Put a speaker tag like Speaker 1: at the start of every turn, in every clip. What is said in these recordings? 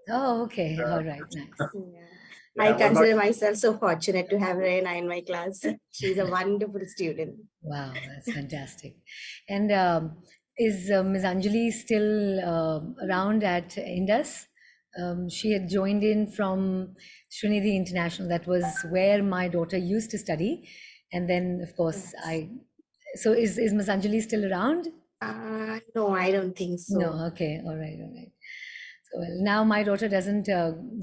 Speaker 1: Oh, okay. All right. Nice.
Speaker 2: Yeah.
Speaker 3: Yeah,
Speaker 2: I
Speaker 3: what about
Speaker 2: consider myself so fortunate to have Reina in my class. She's a wonderful student.
Speaker 1: Wow, that's fantastic. And is Ms. Anjali still around at Indus? She had joined in from Srinidhi International. That was where my daughter used to study. And then, of course,
Speaker 2: Yes.
Speaker 1: so is Ms. Anjali still around?
Speaker 2: No, I don't think
Speaker 1: No,
Speaker 2: so.
Speaker 1: okay, all right, all right. So well, now my daughter doesn't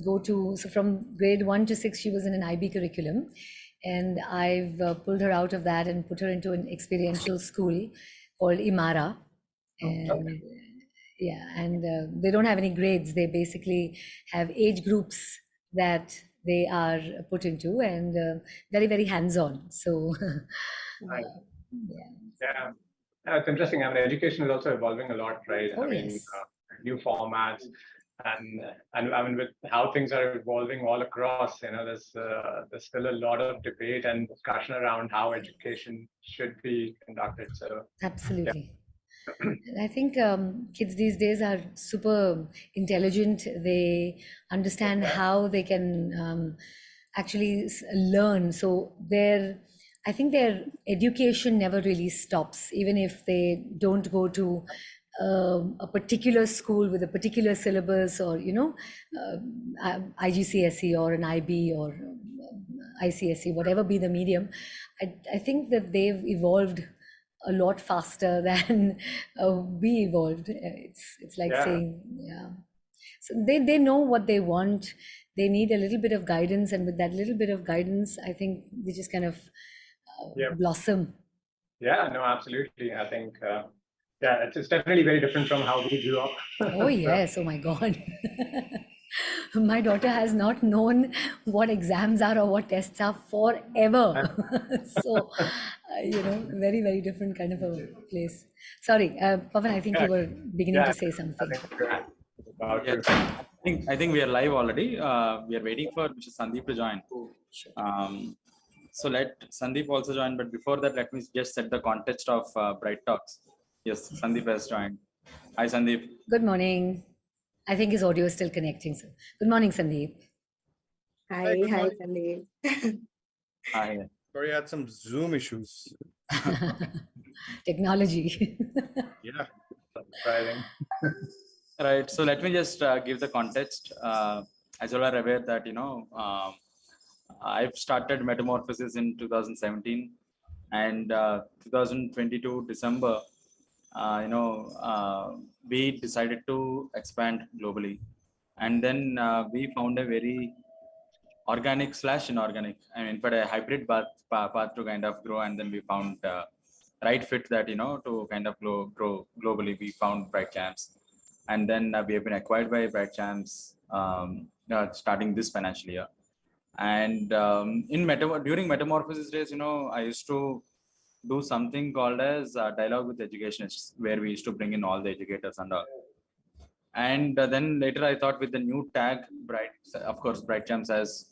Speaker 1: go to, so from grade 1 to 6, she was in an IB curriculum. And I've pulled her out of that and put her into an experiential school called Imara. And yeah, and they don't have any grades. They basically have age groups that they are put into, and very, very hands-on. So,
Speaker 3: Right.
Speaker 1: yeah.
Speaker 3: Yeah. It's interesting. I mean, education is also evolving a lot, right?
Speaker 1: Oh,
Speaker 3: I mean,
Speaker 1: yes.
Speaker 3: new formats, and I mean, with how things are evolving all across, there's still a lot of debate and discussion around how education should be conducted. So, yeah.
Speaker 1: Absolutely. And I think kids these days are super intelligent. They understand how they can actually learn. So I think their education never really stops, even if they don't go to a particular school with a particular syllabus, or IGCSE or an IB or ICSE, whatever be the medium. I think that they've evolved a lot faster than we evolved. It's like
Speaker 3: Yeah.
Speaker 1: saying, yeah. So they know what they want. They need a little bit of guidance, and with that little bit of guidance, I think they just kind of
Speaker 3: Yeah.
Speaker 1: blossom.
Speaker 3: Yeah. No, absolutely. I think, yeah, it's definitely very different from how we grew up.
Speaker 1: Oh yes, oh my God. My daughter has not known what exams are or what tests are forever. So, very, very different kind of a place. Sorry, Pavan, I think
Speaker 3: Yeah.
Speaker 1: you were beginning
Speaker 3: Yeah.
Speaker 1: to say
Speaker 3: I
Speaker 1: something.
Speaker 3: think about
Speaker 4: Yeah,
Speaker 3: to.
Speaker 4: I think we are live already. We are waiting for Mr. Sandeep to join.
Speaker 1: Sure.
Speaker 4: So let Sandeep also join. But before that, let me just set the context of Bright Talks. Yes, Sandeep has joined. Hi, Sandeep.
Speaker 1: Good morning. I think his audio is still connecting. So, good morning, Sandeep.
Speaker 2: Hi,
Speaker 5: good
Speaker 2: hi,
Speaker 5: morning.
Speaker 2: Sandeep.
Speaker 4: Hi.
Speaker 5: Sorry, I had some Zoom issues.
Speaker 1: Technology.
Speaker 5: Yeah.
Speaker 3: Driving.
Speaker 4: Right. So let me just give the context. As you all are aware that I've started Metamorphosis in 2017, and 2022 December, we decided to expand globally, and then we found a very organic / inorganic, I mean, but a hybrid path to kind of grow, and then we found right fit that to kind of grow globally. We found BrightCHAMPS, and then we have been acquired by BrightCHAMPS starting this financial year. And during Metamorphosis days, I used to do something called as dialogue with educationists, where we used to bring in all the educators and all. And then later I thought, with the new tag of course BrightCHAMPS has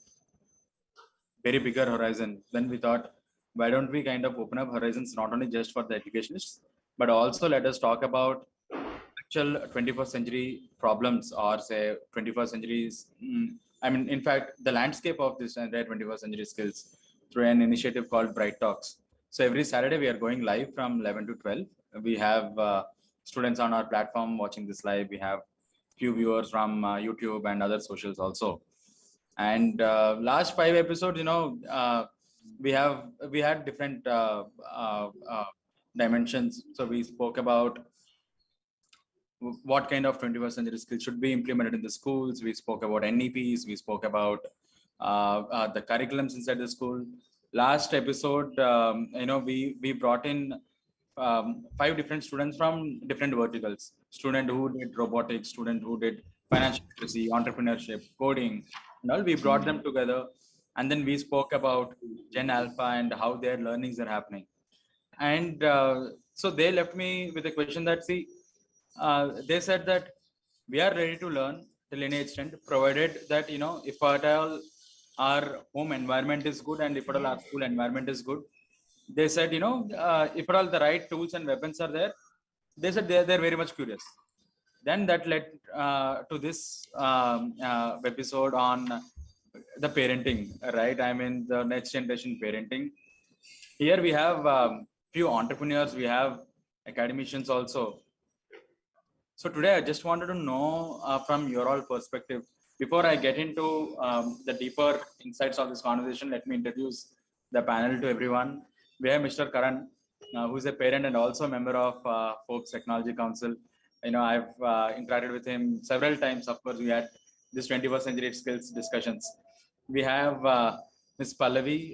Speaker 4: very bigger horizon. Then we thought, why don't we kind of open up horizons not only just for the educationists, but also let us talk about actual 21st century problems, or say 21st centuries. I mean, in fact, the landscape of this entire 21st century skills through an initiative called Bright Talks. So every Saturday we are going live from 11 to 12. We have students on our platform watching this live. We have few viewers from YouTube and other socials also. And last 5 episodes, we had different dimensions. So we spoke about what kind of 21st century skills should be implemented in the schools. We spoke about NEPs. We spoke about the curriculums inside the school. Last episode, we brought in 5 different students from different verticals. Student who did robotics, student who did financial literacy, entrepreneurship, coding, and all. We brought them together, and then we spoke about Gen Alpha and how their learnings are happening. And so they left me with a question that, see, they said that we are ready to learn till any extent, provided that, if at all our home environment is good, and if at all our school environment is good. They said, if at all the right tools and weapons are there, they said they're very much curious. Then that led to this episode on the parenting, right? I mean, the next generation parenting. Here we have few entrepreneurs, we have academicians also. So today I just wanted to know from your all perspective, before I get into the deeper insights of this conversation, let me introduce the panel to everyone. We have Mr. Karan, who is a parent and also a member of Forbes Technology Council. You know, I've interacted with him several times. Of course, we had this 21st century skills discussions. We have Ms. Pallavi,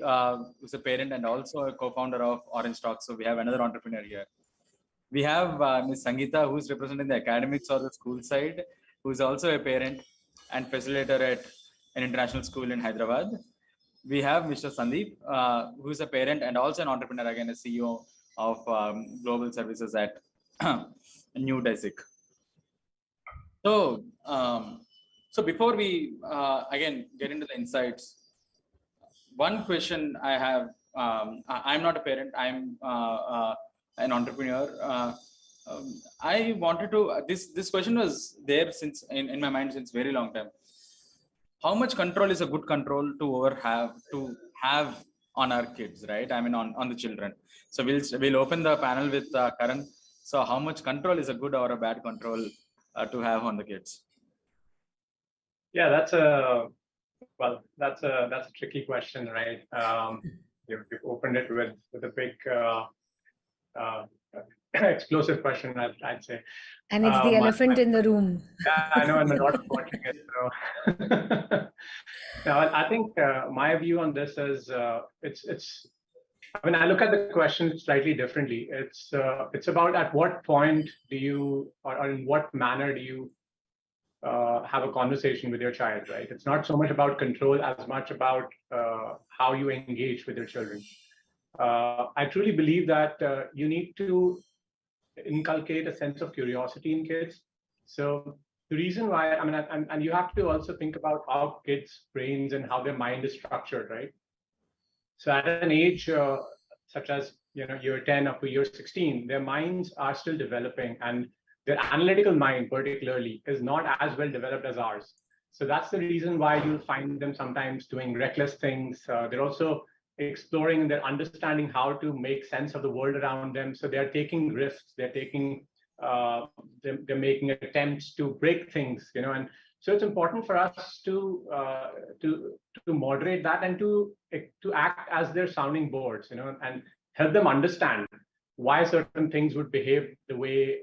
Speaker 4: who's a parent and also a co-founder of OrangeTalks. So we have another entrepreneur here. We have Ms. Sangeeta, who's representing the academics or the school side, who's also a parent and facilitator at an international school in Hyderabad. We have Mr. Sandeep, who's a parent and also an entrepreneur, again, a CEO of global services at Neudesic. So, so before we again get into the insights, one question I have, I'm not a parent, I'm an entrepreneur. I wanted to, this question was there since in my mind since very long time. How much control is a good control to have on our kids, right? I mean, on the children. So we'll open the panel with Karan. So how much control is a good or a bad control to have on the kids?
Speaker 3: Yeah, that's a tricky question, right? You've opened it with a big explosive question, I'd say.
Speaker 1: And it's the elephant in the room.
Speaker 3: Yeah, I know, and a lot of watching it. So, now, I think my view on this is it's. I mean, I look at the question slightly differently. It's about at what point do you, or in what manner do you have a conversation with your child, right? It's not so much about control as much about how you engage with your children. I truly believe that you need to inculcate a sense of curiosity in kids. So the reason why, I mean, and you have to also think about how kids' brains and how their mind is structured, right? So at an age such as, year 10 up to year 16, their minds are still developing, and their analytical mind particularly is not as well developed as ours. So that's the reason why you'll find them sometimes doing reckless things. They're also exploring and they're understanding how to make sense of the world around them. So they're taking risks, they're making attempts to break things, and so it's important for us to moderate that and to act as their sounding boards, and help them understand why certain things would behave the way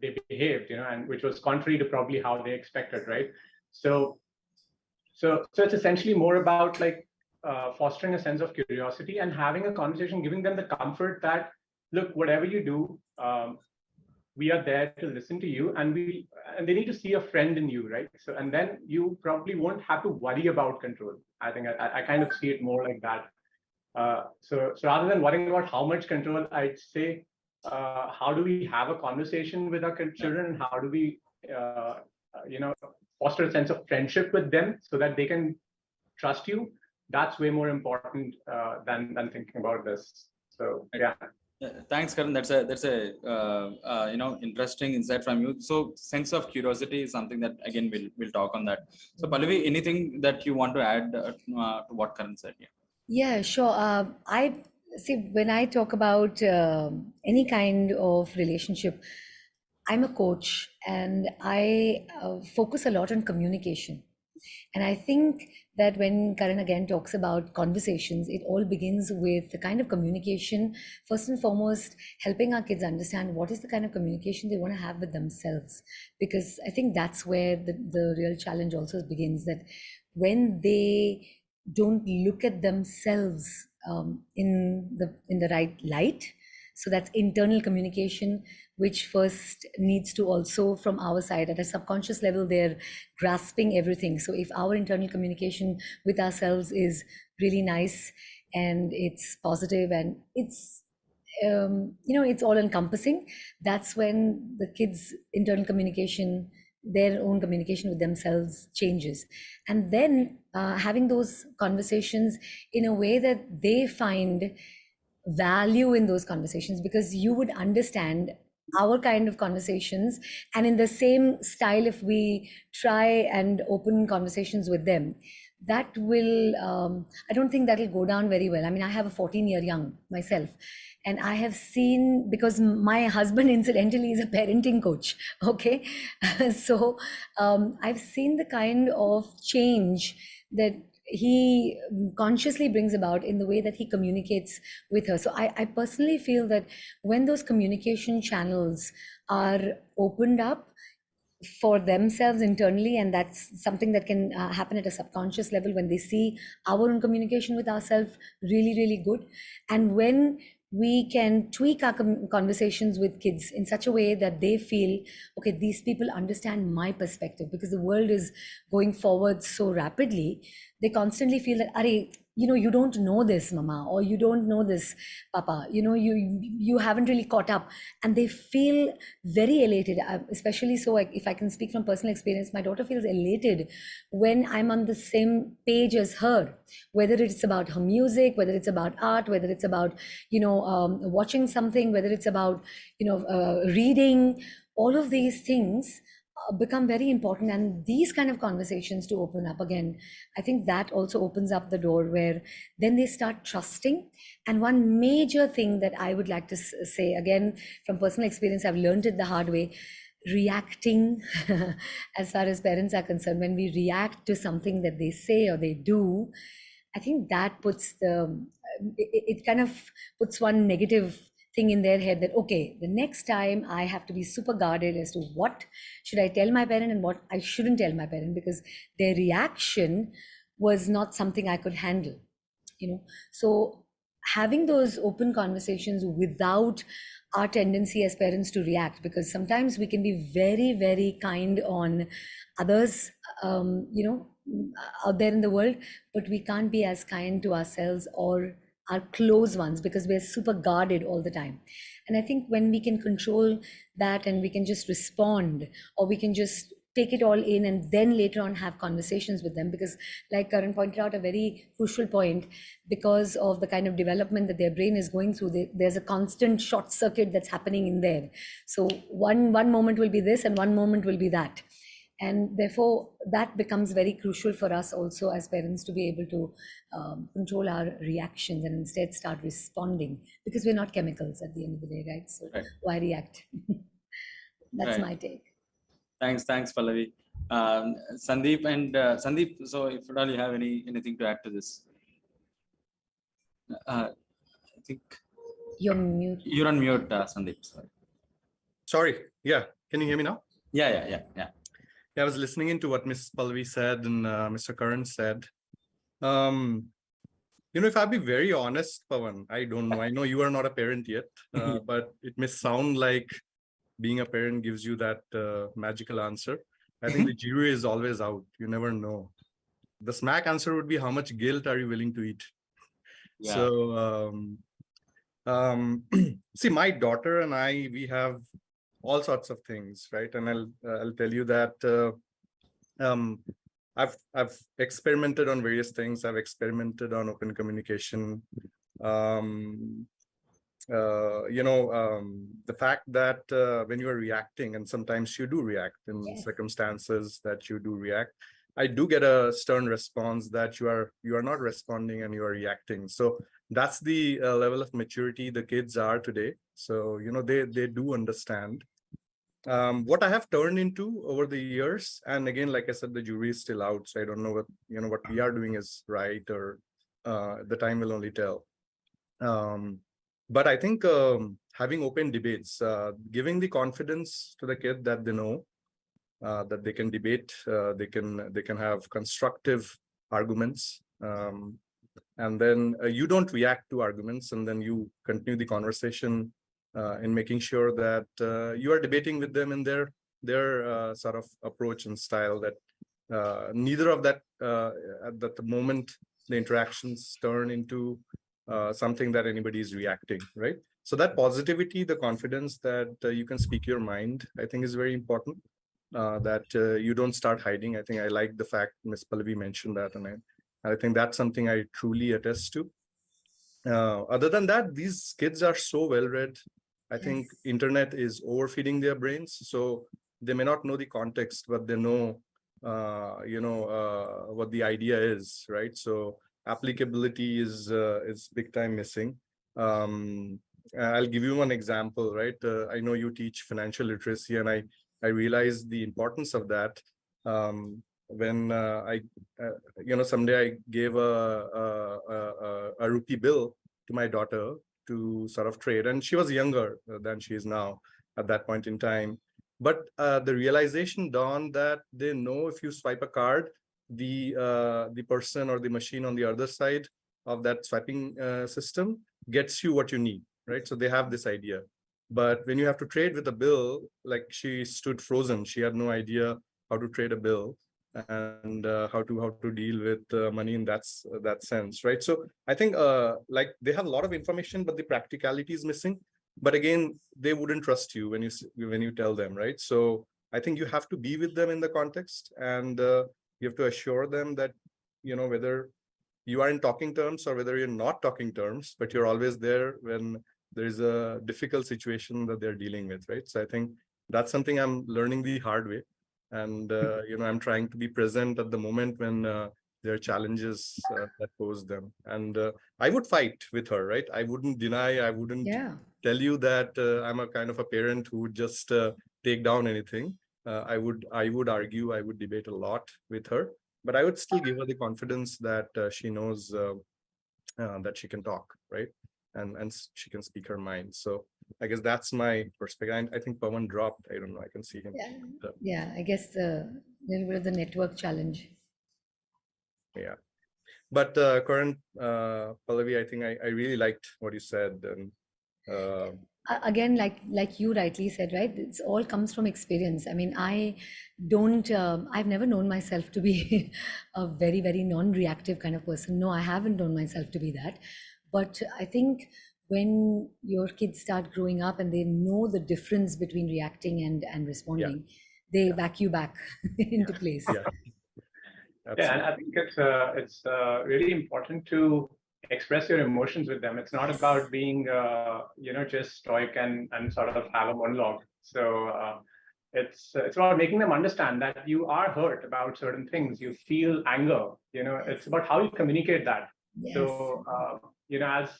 Speaker 3: they behaved, and which was contrary to probably how they expected, right? So it's essentially more about like fostering a sense of curiosity and having a conversation, giving them the comfort that, look, whatever you do, we are there to listen to you, and they need to see a friend in you, right? So, and then you probably won't have to worry about control. I think I kind of see it more like that. So rather than worrying about how much control, I'd say, how do we have a conversation with our children, and how do we, foster a sense of friendship with them so that they can trust you? That's way more important than thinking about this. So yeah.
Speaker 4: Thanks, Karan. That's a interesting insight from you. So sense of curiosity is something that again we'll talk on that. So Pallavi, anything that you want to add to what Karan said?
Speaker 1: Yeah, sure. I see when I talk about any kind of relationship, I'm a coach and I focus a lot on communication. And I think that when Karan again talks about conversations, it all begins with the kind of communication, first and foremost, helping our kids understand what is the kind of communication they want to have with themselves. Because I think that's where the real challenge also begins, that when they don't look at themselves in the right light, so that's internal communication, which first needs to also from our side at a subconscious level, they're grasping everything. So if our internal communication with ourselves is really nice and it's positive and it's it's all encompassing, that's when the kids' internal communication, their own communication with themselves changes. And then having those conversations in a way that they find value in those conversations, because you would understand our kind of conversations, and in the same style, if we try and open conversations with them, that will, I don't think that will go down very well. I mean, I have a 14-year young myself, and I have seen, because my husband incidentally is a parenting coach, okay? So I've seen the kind of change that he consciously brings about in the way that he communicates with her. So I personally feel that when those communication channels are opened up for themselves internally, and that's something that can happen at a subconscious level when they see our own communication with ourselves really, really good. And when we can tweak our conversations with kids in such a way that they feel, okay, these people understand my perspective, because the world is going forward so rapidly. They constantly feel that, Are, you don't know this, mama, or you don't know this, papa, you haven't really caught up. And they feel very elated, especially so, if I can speak from personal experience, my daughter feels elated when I'm on the same page as her, whether it's about her music, whether it's about art, whether it's about, watching something, whether it's about, reading. All of these things become very important, and these kind of conversations to open up again, I think that also opens up the door where then they start trusting. And one major thing that I would like to say, again from personal experience, I've learned it the hard way, reacting as far as parents are concerned, when we react to something that they say or they do, I think that puts it kind of puts one negative thing in their head, that okay, the next time I have to be super guarded as to what should I tell my parent and what I shouldn't tell my parent, because their reaction was not something I could handle. So having those open conversations without our tendency as parents to react, because sometimes we can be very, very kind on others, out there in the world, but we can't be as kind to ourselves or our close ones, because we're super guarded all the time. And I think when we can control that, and we can just respond, or we can just take it all in and then later on have conversations with them, because like Karan pointed out a very crucial point, because of the kind of development that their brain is going through, there's a constant short circuit that's happening in there. So one moment will be this and one moment will be that. And therefore, that becomes very crucial for us also as parents to be able to control our reactions and instead start responding, because we're not chemicals at the end of the day, right? So why react? That's my take.
Speaker 4: Thanks, Pallavi. Sandeep and Sandeep. So, if at all you have anything to add to this, I think
Speaker 1: you're mute.
Speaker 4: You're on mute, Sandeep.
Speaker 5: Sorry. Yeah. Can you hear me now?
Speaker 4: Yeah.
Speaker 5: I was listening into what Miss Pallavi said and Mr. Karan said. If I'll be very honest, Pavan, I don't know. I know you are not a parent yet, but it may sound like being a parent gives you that magical answer. I think the jury is always out. You never know. The smack answer would be, how much guilt are you willing to eat? Yeah. So, see, my daughter and I, we have all sorts of things, right? And I'll tell you that I've experimented on various things. I've experimented on open communication. The fact that when you are reacting, and sometimes you do react in circumstances that you do react, I do get a stern response that you are not responding and you are reacting. So that's the level of maturity the kids are today. So they do understand. What I have turned into over the years, and again, like I said, the jury is still out, so I don't know what we are doing is right, or the time will only tell. But I think having open debates, giving the confidence to the kid that they know that they can debate, they can have constructive arguments, and then you don't react to arguments, and then you continue the conversation in making sure that you are debating with them in their sort of approach and style, that neither of that at the moment the interactions turn into something that anybody is reacting, right? So that positivity, the confidence that you can speak your mind, I think is very important, that you don't start hiding. I think I like the fact Ms. Pallavi mentioned that, and I think that's something I truly attest to. Other than that, these kids are so well read. I think
Speaker 1: Yes.
Speaker 5: internet is overfeeding their brains, so they may not know the context, but they know, what the idea is, right? So applicability is big time missing. Um, I'll give you one example, right? I know you teach financial literacy, and I realize the importance of that. When someday I gave a rupee bill to my daughter to sort of trade, and she was younger than she is now at that point in time. But the realization dawned that they know if you swipe a card, the person or the machine on the other side of that swiping system gets you what you need, right? So they have this idea. But when you have to trade with a bill, like, she stood frozen. She had no idea how to trade a bill and how to deal with money in that sense, right? So I think like, they have a lot of information, but the practicality is missing. But again, they wouldn't trust you when you tell them, right? So I think you have to be with them in the context, and you have to assure them that, whether you are in talking terms or whether you're not talking terms, but you're always there when there is a difficult situation that they're dealing with, right? So I think that's something I'm learning the hard way. And I'm trying to be present at the moment when there are challenges that pose them. And I would fight with her, right? I wouldn't deny, I wouldn't
Speaker 1: Yeah.
Speaker 5: tell you that I'm a kind of a parent who would just take down anything. I would argue, I would debate a lot with her, but I would still give her the confidence that she knows that she can talk, right? And she can speak her mind. So I guess that's my perspective. And I think Pavan dropped. I don't know. I can see him.
Speaker 1: Yeah, I guess the little bit of the network challenge.
Speaker 5: Yeah. But Karan, Pallavi, I think I really liked what you said. And
Speaker 1: Again, like you rightly said, right? It's all comes from experience. I mean, I've never known myself to be a very, very non-reactive kind of person. No, I haven't known myself to be that. But I think when your kids start growing up and they know the difference between reacting and responding, they back you back into place.
Speaker 5: yeah.
Speaker 3: Yeah, and I think it's really important to express your emotions with them. It's not about being just stoic and sort of have a monologue. So it's about making them understand that you are hurt about certain things. You feel anger. It's about how you communicate that.
Speaker 1: Yes.
Speaker 3: So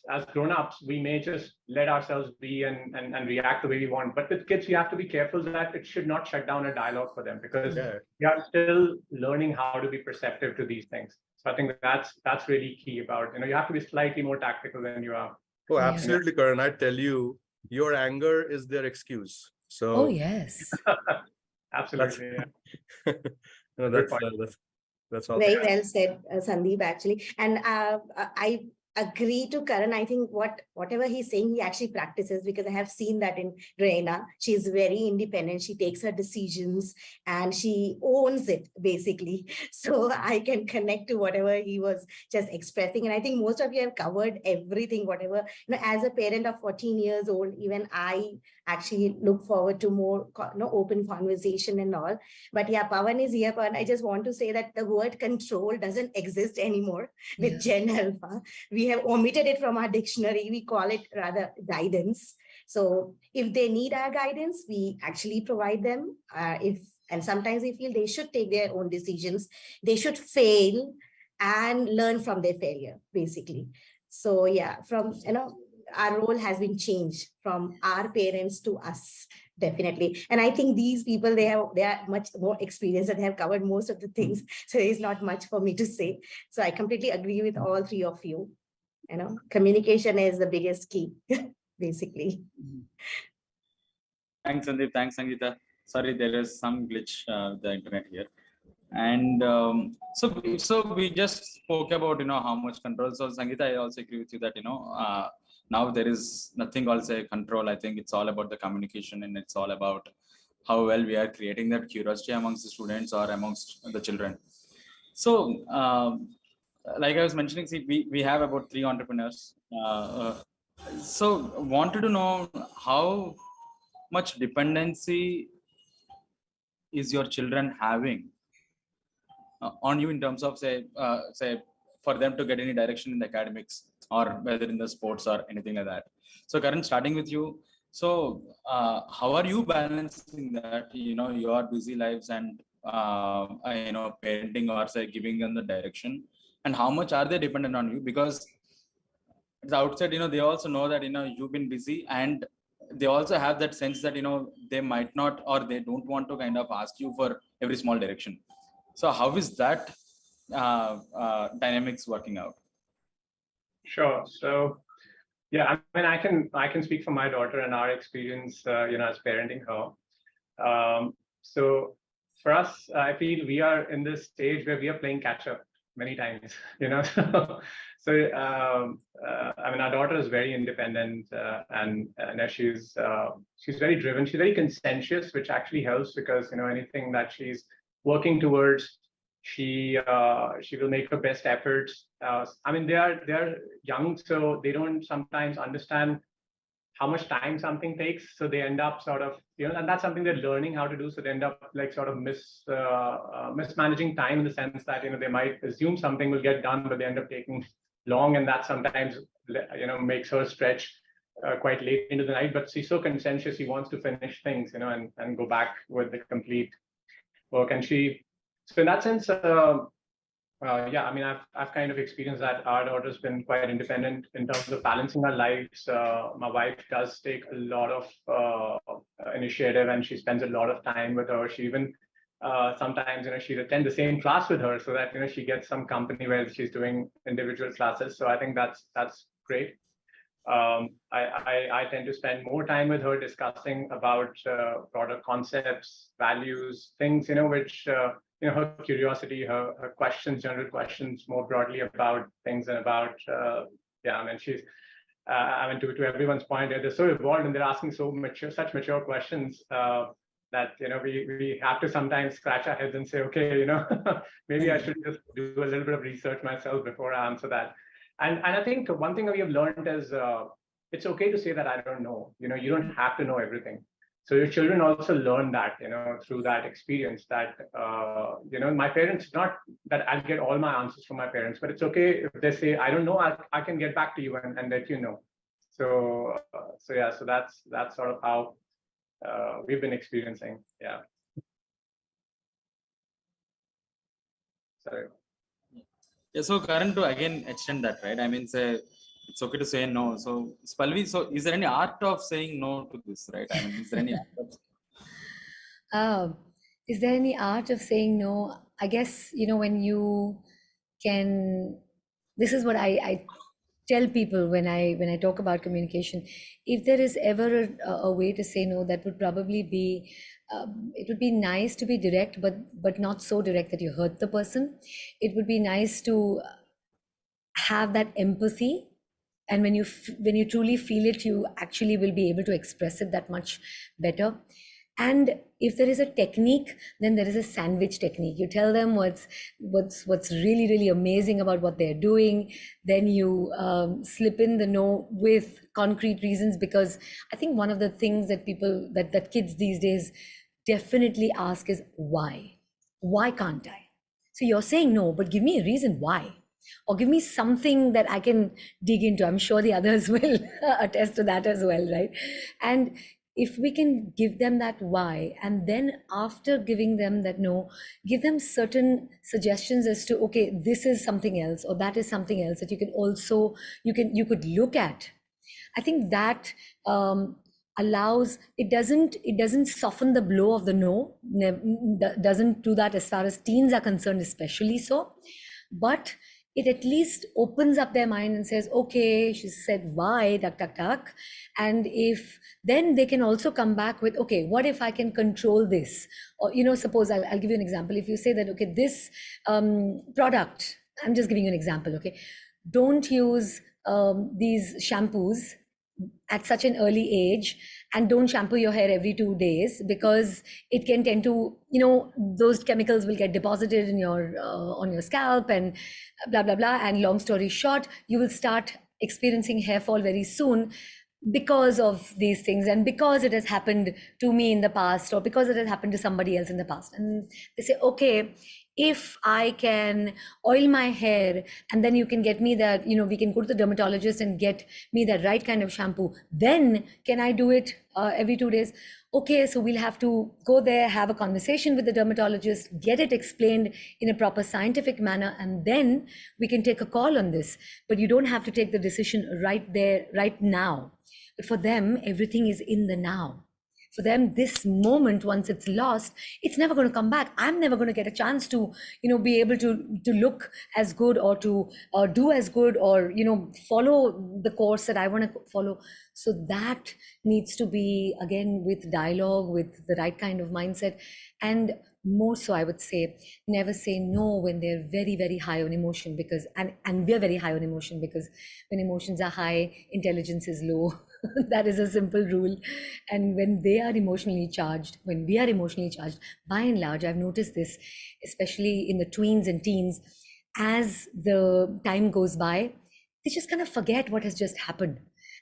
Speaker 3: as grown-ups, we may just let ourselves be and react the way we want. But with kids, you have to be careful that it should not shut down a dialogue for them, because we are still learning how to be perceptive to these things. So I think that's really key about, you have to be slightly more tactical than you are.
Speaker 5: Oh, absolutely, Karan. I tell you, your anger is their excuse. So.
Speaker 1: Oh, yes.
Speaker 3: Absolutely.
Speaker 5: That's all.
Speaker 2: Very well said, Sandeep, actually. And I agree to Karan. I think whatever he's saying, he actually practices, because I have seen that in Reina. She's very independent. She takes her decisions and she owns it, basically. So I can connect to whatever he was just expressing. And I think most of you have covered everything, whatever. As a parent of 14 years old, even I actually look forward to more open conversation and all. But yeah, Pavan is here. Pavan, I just want to say that the word control doesn't exist anymore with Gen Alpha. We have omitted it from our dictionary. We call it rather guidance. So if they need our guidance, we actually provide them. And sometimes we feel they should take their own decisions. They should fail and learn from their failure, basically. So yeah, our role has been changed from our parents to us, definitely. And I think these people, they are much more experienced and they have covered most of the things. So there's not much for me to say. So I completely agree with all three of you. Communication is the biggest key, basically.
Speaker 4: Thanks, Sandeep. Thanks, Sangeeta. Sorry, there is some glitch with the internet here. And so we just spoke about, how much control. So Sangeeta, I also agree with you that, now there is nothing also control. I think it's all about the communication, and it's all about how well we are creating that curiosity amongst the students or amongst the children. So like I was mentioning, see, we have about 3 entrepreneurs. So wanted to know how much dependency is your children having on you in terms of say for them to get any direction in the academics or whether in the sports or anything like that. So Karan, starting with you, So how are you balancing that, your busy lives and, parenting, or say giving them the direction, and how much are they dependent on you? Because at the outset, they also know that, you've been busy, and they also have that sense that, they might not, or they don't want to kind of ask you for every small direction. So how is that dynamics working out?
Speaker 3: Sure. So yeah, I mean, I can speak for my daughter and our experience, as parenting her. So for us, I feel we are in this stage where we are playing catch up many times, So, I mean, our daughter is very independent, and she's very driven. She's very conscientious, which actually helps because anything that she's working towards, she will make her best efforts. I mean, they're young, so they don't sometimes understand how much time something takes. So they end up sort of, and that's something they're learning how to do. So they end up like sort of mismanaging time in the sense that, they might assume something will get done, but they end up taking long. And that sometimes, makes her stretch quite late into the night. But she's so conscientious, she wants to finish things, and go back with the complete work. And so in that sense, yeah, I mean, I've kind of experienced that. Our daughter's been quite independent in terms of balancing our lives. My wife does take a lot of initiative, and she spends a lot of time with her. She even sometimes, she'll attend the same class with her so that she gets some company where she's doing individual classes. So I think that's great. I tend to spend more time with her discussing about product concepts, values, things, which her curiosity, her questions, general questions more broadly about things and about, yeah, I mean, she's, I mean, to everyone's point, they're so evolved and they're asking such mature questions that, we have to sometimes scratch our heads and say, okay, maybe I should just do a little bit of research myself before I answer that. And I think one thing that we have learned is it's okay to say that I don't know. You don't have to know everything. So your children also learn that, through that experience that, my parents, not that I'll get all my answers from my parents, but it's okay if they say, I don't know, I can get back to you and let you know. So yeah, so that's sort of how we've been experiencing. Yeah. Sorry.
Speaker 4: Yeah, so Karan, to again extend that, right? I mean, say it's okay to say no. So Pallavi, so is there any art of saying no to this, right? I mean, is there any art of...
Speaker 1: Is there any art of saying no? I guess, when you can, this is what I tell people when I talk about communication. If there is ever a way to say no, that would probably be, it would be nice to be direct, but not so direct that you hurt the person. It would be nice to have that empathy, and when you truly feel it, you actually will be able to express it that much better. And if there is a technique, then there is a sandwich technique. You tell them what's really, really amazing about what they're doing. Then you slip in the no with concrete reasons, because I think one of the things that people, that kids these days definitely ask is why? Why can't I? So you're saying no, but give me a reason why. Or give me something that I can dig into. I'm sure the others will attest to that as well, right? And if we can give them that why, and then after giving them that no, give them certain suggestions as to, okay, this is something else, or that is something else that you can also, you could look at. I think that allows, it doesn't soften the blow of the no, doesn't do that as far as teens are concerned, especially so, but it at least opens up their mind and says, okay, she said why, duck, duck, duck. And if then they can also come back with, okay, what if I can control this? Or, suppose I'll give you an example. If you say that, okay, this product, I'm just giving you an example, okay, don't use these shampoos at such an early age, and don't shampoo your hair every 2 days, because it can tend to, those chemicals will get deposited in your on your scalp, and blah blah blah. And long story short, you will start experiencing hair fall very soon because of these things, and because it has happened to me in the past, or because it has happened to somebody else in the past. And they say, okay, if I can oil my hair and then you can get me that, we can go to the dermatologist and get me that right kind of shampoo, then can I do it every 2 days? Okay, so we'll have to go there, have a conversation with the dermatologist, get it explained in a proper scientific manner, and then we can take a call on this. But you don't have to take the decision right there, right now. But for them, everything is in the now. For them, this moment, once it's lost, it's never going to come back. I'm never going to get a chance to, be able to look as good or to do as good or, follow the course that I want to follow. So that needs to be, again, with dialogue, with the right kind of mindset. And more so, I would say, never say no when they're very, very high on emotion, because, and we're very high on emotion, because when emotions are high, intelligence is low. That is a simple rule. And when they are emotionally charged, when we are emotionally charged, by and large, I've noticed this, especially in the tweens and teens, as the time goes by, they just kind of forget what has just happened.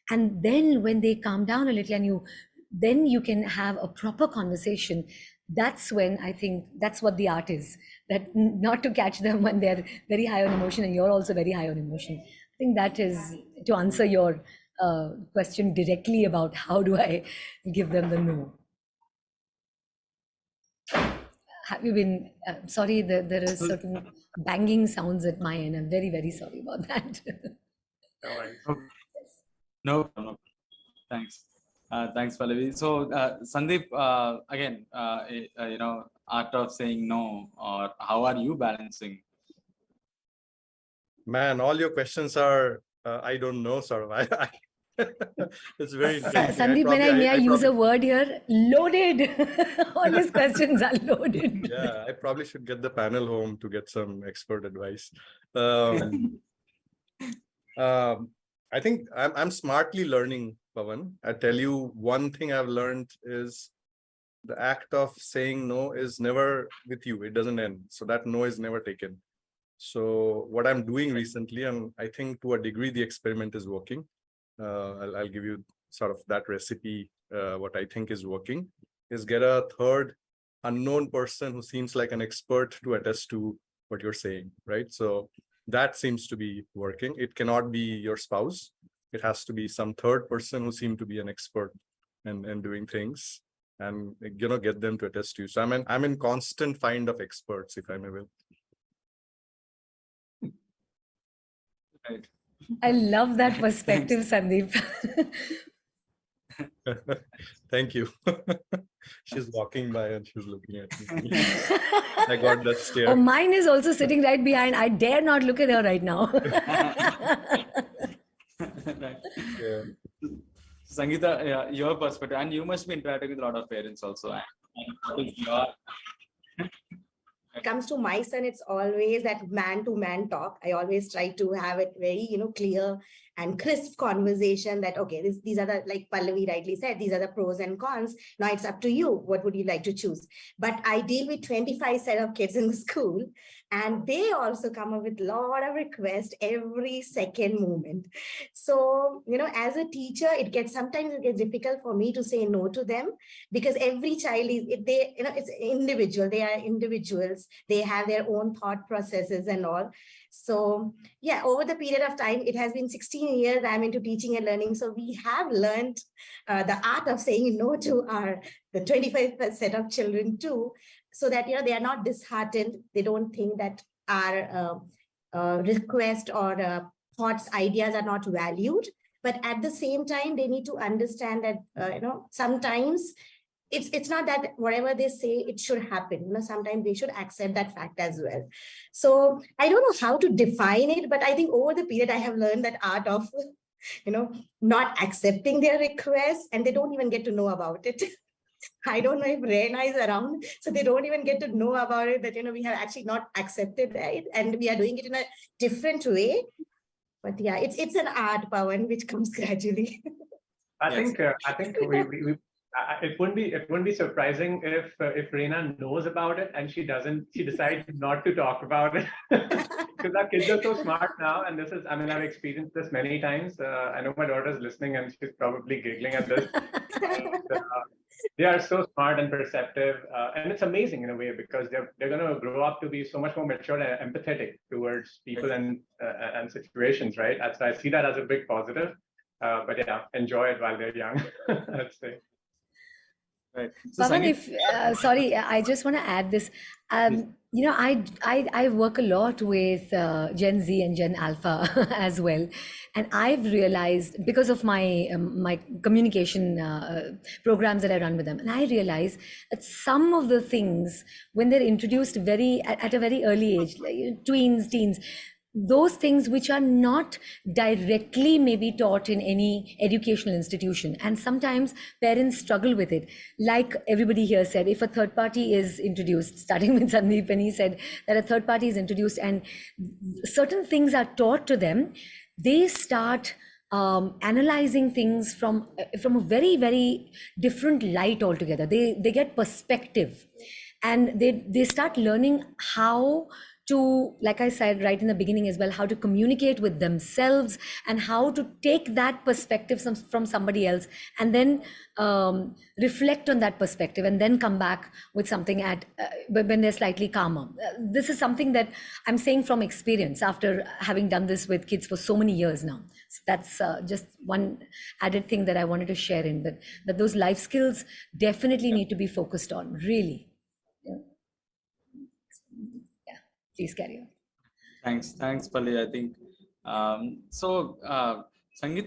Speaker 1: And then when they calm down a little and then you can have a proper conversation, that's when I think that's what the art is, that not to catch them when they're very high on emotion and you're also very high on emotion. I think that is to answer your question directly about how do I give them the no. Have you been, sorry, there is certain banging sounds at my end. I'm very, very sorry about that.
Speaker 3: No worries.
Speaker 4: No, thanks. Thanks, Pallavi. So, Sandeep, again, art of saying no, or how are you balancing?
Speaker 5: Man, all your questions are, I don't know, sort of. It's very interesting.
Speaker 1: Sandeep, may I use a word here? Loaded. All his questions are loaded.
Speaker 5: Yeah, I probably should get the panel home to get some expert advice. I think I'm smartly learning, Pavan. I tell you, one thing I've learned is the act of saying no is never with you. It doesn't end. So that no is never taken. So what I'm doing recently, and I think to a degree, the experiment is working. I'll give you sort of that recipe. What I think is working is get a third unknown person who seems like an expert to attest to what you're saying, right? So that seems to be working. It cannot be your spouse. It has to be some third person who seems to be an expert and doing things, and get them to attest to you. So I'm in constant find of experts, if I may will.
Speaker 4: Right.
Speaker 1: I love that perspective, Sandeep.
Speaker 5: Thank you. She's walking by and she's looking at me. I got that stare.
Speaker 1: Oh, mine is also sitting right behind. I dare not look at her right now.
Speaker 4: Right.
Speaker 5: Yeah.
Speaker 4: Sangeeta, your perspective, and you must be interacting with a lot of parents also. And what is your
Speaker 2: It comes to my son, it's always that man-to-man talk. I always try to have it very, clear and crisp conversation that, okay, these are the, like Pallavi rightly said, these are the pros and cons. Now it's up to you. What would you like to choose? But I deal with 25 set of kids in the school, and they also come up with a lot of requests every second moment. So, as a teacher, sometimes it gets difficult for me to say no to them, because every child it's individual. They are individuals. They have their own thought processes and all. So yeah, over the period of time, it has been 16 years I'm into teaching and learning. So we have learned the art of saying no to the 25 set of children too, so that, they are not disheartened. They don't think that our request or thoughts, ideas are not valued. But at the same time, they need to understand that, sometimes it's not that whatever they say, it should happen. Sometimes they should accept that fact as well. So I don't know how to define it, but I think over the period, I have learned that art of, not accepting their requests, and they don't even get to know about it. I don't know if Reina is around, so they don't even get to know about it, that, we have actually not accepted it, and we are doing it in a different way. But yeah, it's an art, Pavan, which comes gradually.
Speaker 3: I think we it wouldn't be surprising if Reina knows about it and she decides not to talk about it, because our kids are so smart now. And I've experienced this many times. I know my daughter's listening and she's probably giggling at this. They are so smart and perceptive, and it's amazing in a way because they're going to grow up to be so much more mature and empathetic towards people and situations, right? So I see that as a big positive. But yeah, enjoy it while they're young. Let's say.
Speaker 4: Right. So
Speaker 1: Pavan,
Speaker 4: Sangeeta,
Speaker 1: sorry, I just want to add this.
Speaker 4: please.
Speaker 1: I work a lot with Gen Z and Gen Alpha as well, and I've realized because of my communication programs that I run with them, and I realize that some of the things when they're introduced at a very early age, like tweens, teens, those things which are not directly maybe taught in any educational institution, and sometimes parents struggle with it, like everybody here said, if a third party is introduced, starting with Sandeep, when he said that a third party is introduced and certain things are taught to them, they start analyzing things from a very, very different light altogether. They get perspective, and they start learning how to, like I said right in the beginning as well, how to communicate with themselves and how to take that perspective from somebody else, and then reflect on that perspective and then come back with something when they're slightly calmer. This is something that I'm saying from experience after having done this with kids for so many years now. So that's just one added thing that I wanted to share in, that those life skills definitely need to be focused on, really. Yeah, please carry on.
Speaker 4: Thanks, Pallavi. I think Sangeeta,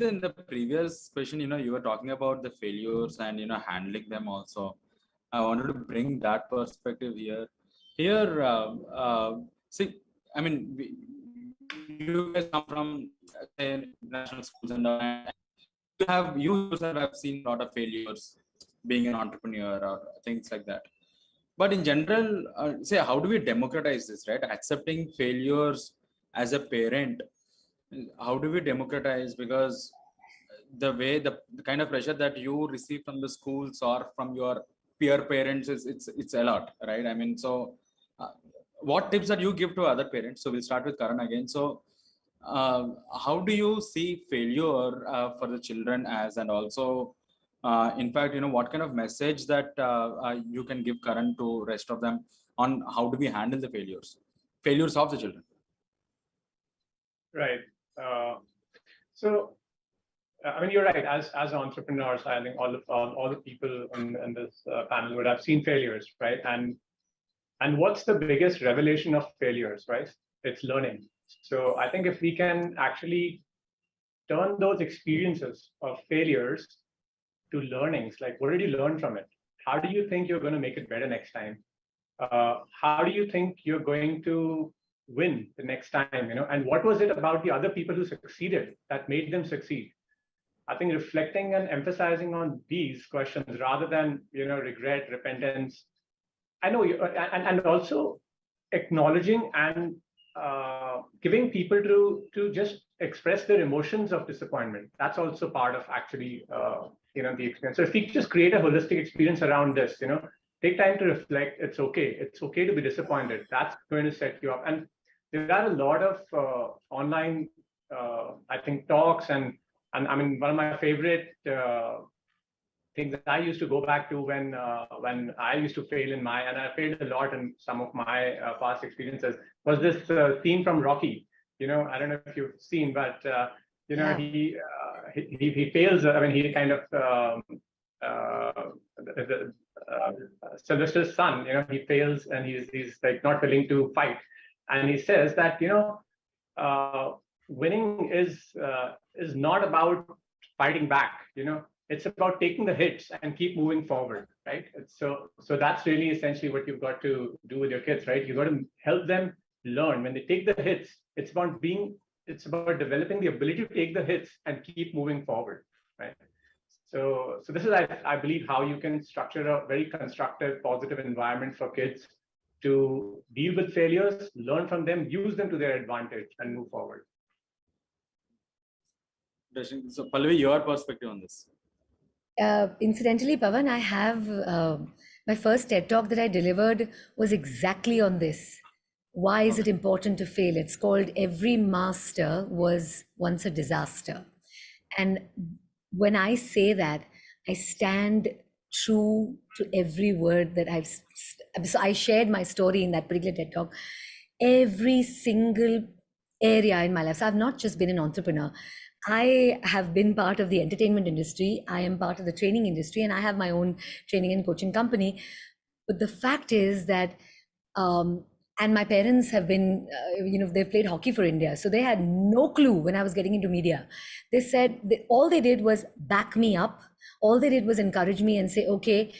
Speaker 4: in the previous question, you were talking about the failures and handling them also. I wanted to bring that perspective here. Here, see, I mean, you guys come from say national schools and you yourself have seen a lot of failures being an entrepreneur or things like that. But in general, say, how do we democratize this, right? Accepting failures as a parent, how do we democratize? Because the kind of pressure that you receive from the schools or from your peer parents it's a lot, right? I mean, so what tips that you give to other parents? So we'll start with Karan again. So how do you see failure for the children and also in fact, what kind of message that you can give Karan to rest of them on how do we handle the failures of the children?
Speaker 3: Right. So, I mean, you're right. As entrepreneurs, I think all the people in this panel would have seen failures, right? And what's the biggest revelation of failures, right? It's learning. So I think if we can actually turn those experiences of failures to learnings, like what did you learn from it? How do you think you're going to make it better next time? How do you think you're going to win the next time? And what was it about the other people who succeeded that made them succeed? I think reflecting and emphasizing on these questions rather than regret, repentance. I know you, and also acknowledging and giving people to just express their emotions of disappointment. That's also part of actually the experience. So if we just create a holistic experience around this, take time to reflect. It's okay. It's okay to be disappointed. That's going to set you up. And there are a lot of online, I think, talks and I mean, one of my favorite things that I used to go back to when I used to fail and I failed a lot in some of my past experiences was this scene from Rocky. I don't know if you've seen, but
Speaker 1: Yeah.
Speaker 3: he fails. I mean, he kind of Sylvester's son. He fails and he's like not willing to fight, and he says that winning is not about fighting back. It's about taking the hits and keep moving forward, right? So that's really essentially what you've got to do with your kids, right? You've got to help them learn when they take the hits. It's about developing the ability to take the hits and keep moving forward, right? So this is, I believe, how you can structure a very constructive, positive environment for kids to deal with failures, learn from them, use them to their advantage, and move forward.
Speaker 4: So, Pallavi, your perspective on this?
Speaker 1: Incidentally, Pavan, I have my first TED talk that I delivered was exactly on this. Why is it important to fail? It's called Every Master Was Once a Disaster. And when I say that, I stand true to every word that so I shared my story in that particular TED Talk. Every single area in my life. So I've not just been an entrepreneur. I have been part of the entertainment industry. I am part of the training industry, and I have my own training and coaching company. But the fact is that, and my parents have been, they've played hockey for India. So they had no clue when I was getting into media. They said all they did was back me up. All they did was encourage me and say, okay,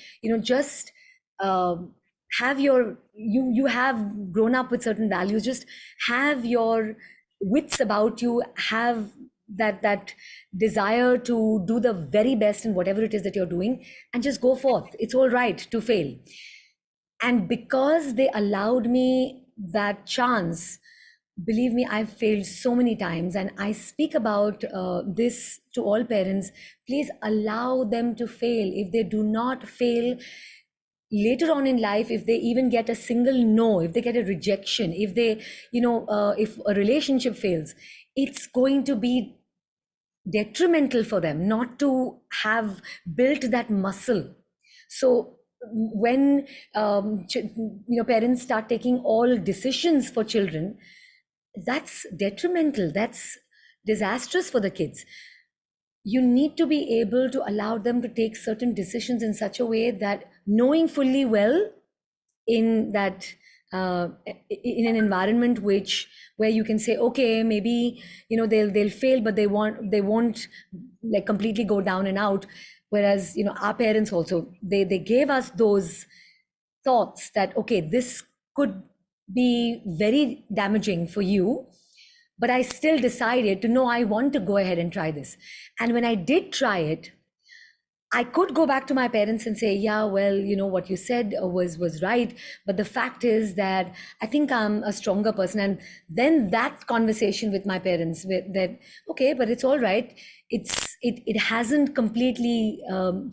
Speaker 1: just have you have grown up with certain values. Just have your wits about you, have that desire to do the very best in whatever it is that you're doing, and just go forth. It's all right to fail. And because they allowed me that chance, believe me, I've failed so many times. And I speak about this to all parents. Please allow them to fail. If they do not fail later on in life, if they even get a single no, if they get a rejection, if they, if a relationship fails, it's going to be detrimental for them not to have built that muscle. So when parents start taking all decisions for children, that's detrimental, that's disastrous for the kids. You need to be able to allow them to take certain decisions in such a way that, knowing fully well in that in an environment where you can say, okay, maybe they'll fail, but they won't like completely go down and out. Whereas our parents also, they gave us those thoughts that, okay, this could be very damaging for you, but I still decided to, no, I want to go ahead and try this. And when I did try it, I could go back to my parents and say, yeah, well, what you said was right. But the fact is that I think I'm a stronger person. And then that conversation with my parents, that, okay, but it's all right. It hasn't completely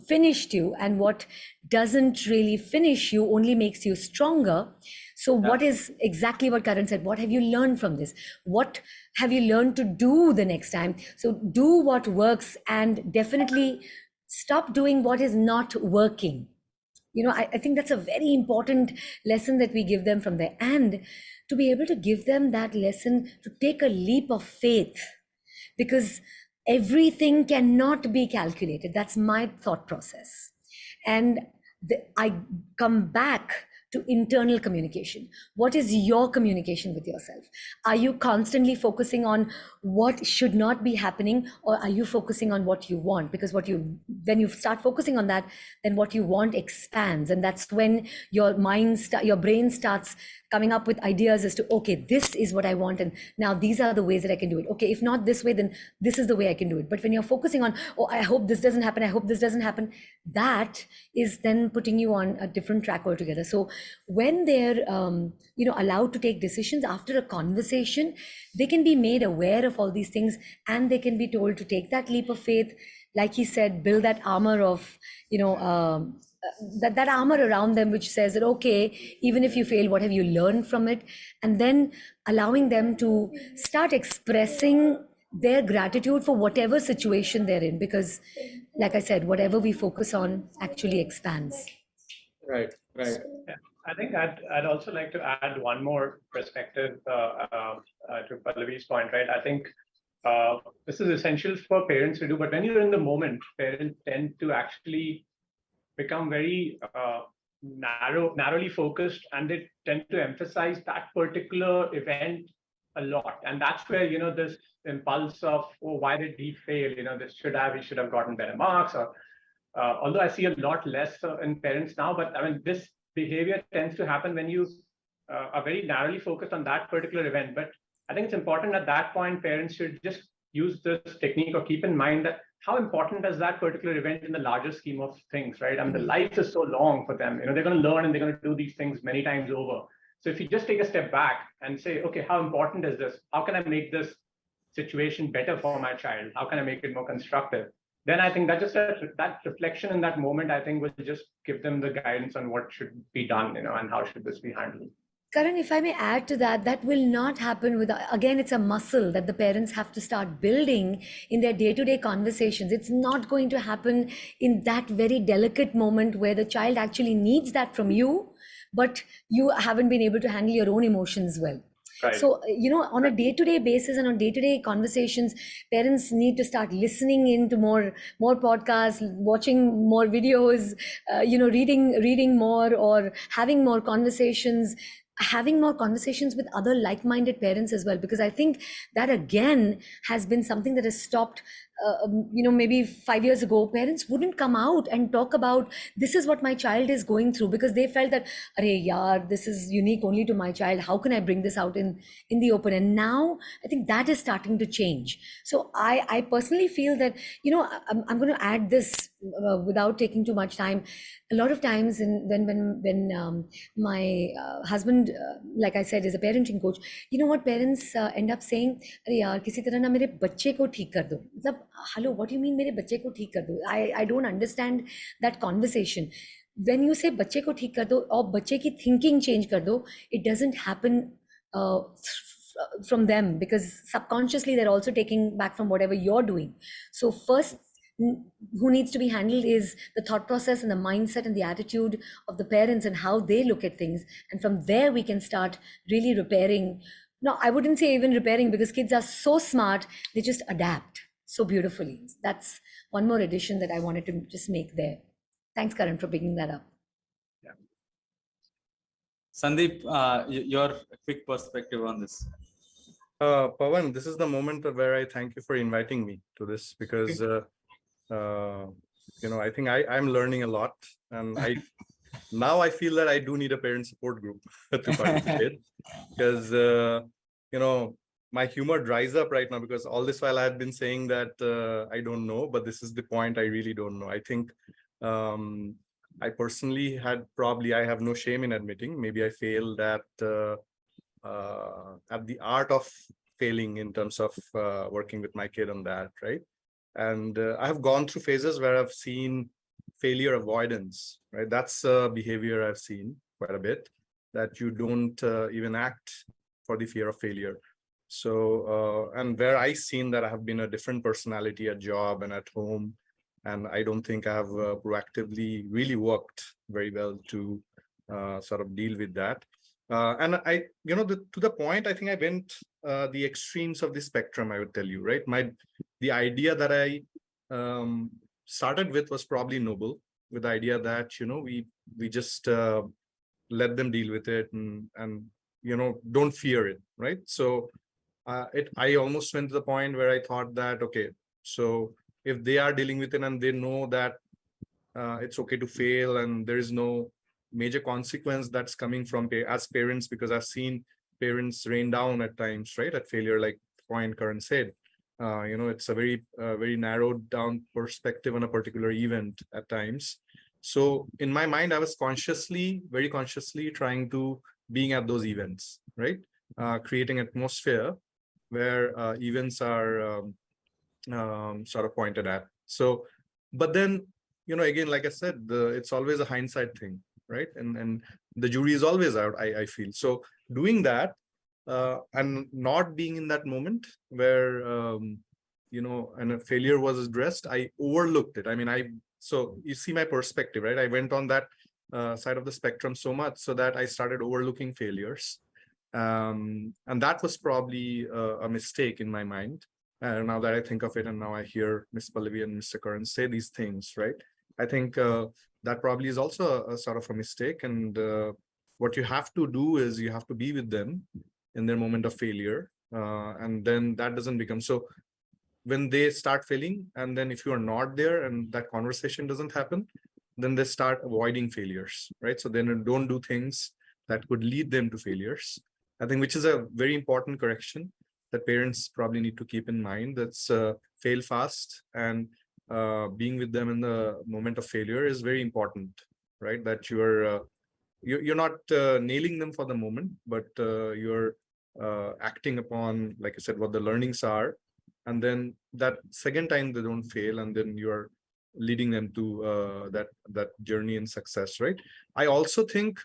Speaker 1: finished you. And what doesn't really finish you only makes you stronger. So what is exactly what Karan said? What have you learned from this? What have you learned to do the next time? So do what works, and definitely stop doing what is not working. I think that's a very important lesson that we give them from there. And to be able to give them that lesson to take a leap of faith, because everything cannot be calculated. That's my thought process. And I come back to internal communication. What is your communication with yourself? Are you constantly focusing on what should not be happening, or are you focusing on what you want? Because when you start focusing on that, then what you want expands, and that's when your brain starts coming up with ideas as to, okay, this is what I want, and now these are the ways that I can do it. Okay, if not this way, then this is the way I can do it. But when you're focusing on, oh, I hope this doesn't happen, I hope this doesn't happen, that is then putting you on a different track altogether. So when they're allowed to take decisions after a conversation, they can be made aware of all these things, and they can be told to take that leap of faith. Like he said, build that armor of that armor around them, which says that, okay, even if you fail, what have you learned from it? And then allowing them to start expressing their gratitude for whatever situation they're in, because like I said, whatever we focus on actually expands.
Speaker 5: Right.
Speaker 3: Yeah. I think I'd also like to add one more perspective to Pallavi's point, right? I think this is essential for parents to do, but when you're in the moment, parents tend to actually become very narrowly focused, and they tend to emphasize that particular event a lot. And that's where, this impulse of, oh, why did he fail? He should have gotten better marks. Or although I see a lot less in parents now, but I mean, this behavior tends to happen when you are very narrowly focused on that particular event. But I think it's important at that point, parents should just use this technique, or keep in mind that how important is that particular event in the larger scheme of things, right? I mean, the life is so long for them. They're going to learn and they're going to do these things many times over. So if you just take a step back and say, okay, how important is this? How can I make this situation better for my child? How can I make it more constructive? Then I think that reflection in that moment, I think, will just give them the guidance on what should be done, and how should this be handled.
Speaker 1: Karan, if I may add to that, that will not happen with, again, it's a muscle that the parents have to start building in their day-to-day conversations. It's not going to happen in that very delicate moment where the child actually needs that from you, but you haven't been able to handle your own emotions well.
Speaker 3: Right.
Speaker 1: So, on a day-to-day basis and on day-to-day conversations, parents need to start listening into more podcasts, watching more videos, reading more, or having more conversations with other like-minded parents as well, because I think that again has been something that has stopped. Maybe 5 years ago, parents wouldn't come out and talk about this is what my child is going through, because they felt that, "Arey yaar, this is unique only to my child. How can I bring this out in the open?" And now I think that is starting to change. So I personally feel that, I'm going to add this without taking too much time. A lot of times, when my husband, like I said, is a parenting coach, you know what parents end up saying? "अरे यार, किसी तरह ना मेरे बच्चे को ठीक कर दो." मतलब, hello, what do you mean मेरे बच्चे को ठीक कर दो? I don't understand that conversation. When you say बच्चे को ठीक कर दो और बच्चे की thinking change कर दो, it doesn't happen uh, from them, because subconsciously they're also taking back from whatever you're doing. So first, who needs to be handled is the thought process and the mindset and the attitude of the parents and how they look at things. And from there, we can start really repairing. No, I wouldn't say even repairing, because kids are so smart, they just adapt so beautifully. That's one more addition that I wanted to just make there. Thanks, Karan, for bringing that up.
Speaker 4: Sandeep, your quick perspective on this.
Speaker 5: Pavan, this is the moment where I thank you for inviting me to this, because I think I'm learning a lot, and now I feel that I do need a parent support group to participate, because my humor dries up right now, because all this while I had been saying that I don't know, but this is the point, I really don't know. I think I personally I have no shame in admitting, maybe I failed at the art of failing in terms of working with my kid on that, right? And I have gone through phases where I've seen failure avoidance, right? That's a behavior I've seen quite a bit, that you don't even act for the fear of failure. So, and where I've seen that I have been a different personality at job and at home, and I don't think I have proactively really worked very well to sort of deal with that. And I, to the point, I think I went the extremes of the spectrum, I would tell you, right? The idea that I started with was probably noble, with the idea that, we just let them deal with it and don't fear it, right? So I almost went to the point where I thought that, okay, so if they are dealing with it and they know that it's okay to fail and there is no major consequence that's coming from as parents, because I've seen parents rain down at times, right, at failure, like the point Karan said. It's a very narrowed down perspective on a particular event at times. So in my mind, I was very consciously trying to being at those events, right? Creating atmosphere where events are sort of pointed at. So, but then, again, like I said, it's always a hindsight thing, right? And the jury is always out, I feel. So doing that and not being in that moment where, and a failure was addressed, I overlooked it. I mean, so you see my perspective, right? I went on that side of the spectrum so much so that I started overlooking failures. And that was probably a mistake in my mind. Now that I think of it, and now I hear Ms. Pallavi and Mr. Karan say these things, right? I think that probably is also a sort of a mistake. And what you have to do is you have to be with them in their moment of failure. And then that doesn't become so. When they start failing, and then if you are not there and that conversation doesn't happen, then they start avoiding failures, right? So then don't do things that could lead them to failures. I think, which is a very important correction that parents probably need to keep in mind. That's fail fast, and being with them in the moment of failure is very important, right? That you're not nailing them for the moment, but you're acting upon, like I said, what the learnings are. And then that second time they don't fail, and then you're leading them to that journey and success, right? I also think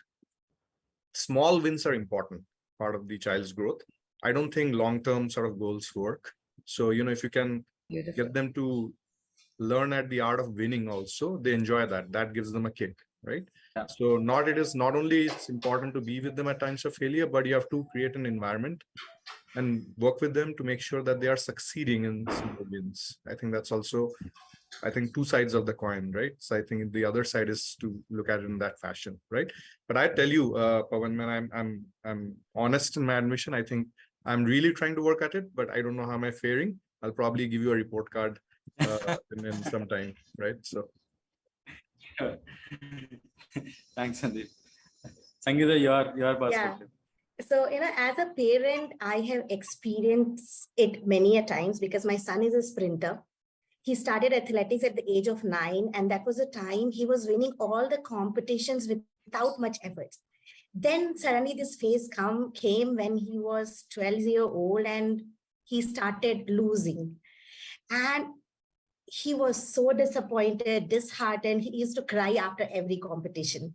Speaker 5: small wins are important part of the child's growth. I don't think long-term sort of goals work. So, if you can
Speaker 1: Beautiful.
Speaker 5: get them to learn at the art of winning also, they enjoy that. That gives them a kick, right?
Speaker 4: Yeah.
Speaker 5: So not only it's important to be with them at times of failure, but you have to create an environment and work with them to make sure that they are succeeding in small wins. I think that's also, two sides of the coin, right? So I think the other side is to look at it in that fashion, right? But I tell you, Pavan, man, I'm honest in my admission. I think I'm really trying to work at it, but I don't know how am I faring. I'll probably give you a report card in some time, right? So
Speaker 4: Thanks, Sandeep. Sangeeta, your perspective.
Speaker 2: So, as a parent, I have experienced it many a times because my son is a sprinter. He started athletics at the age of 9, and that was a time he was winning all the competitions without much effort. Then suddenly this phase came when he was 12-year old and he started losing. And he was so disappointed, disheartened. He used to cry after every competition.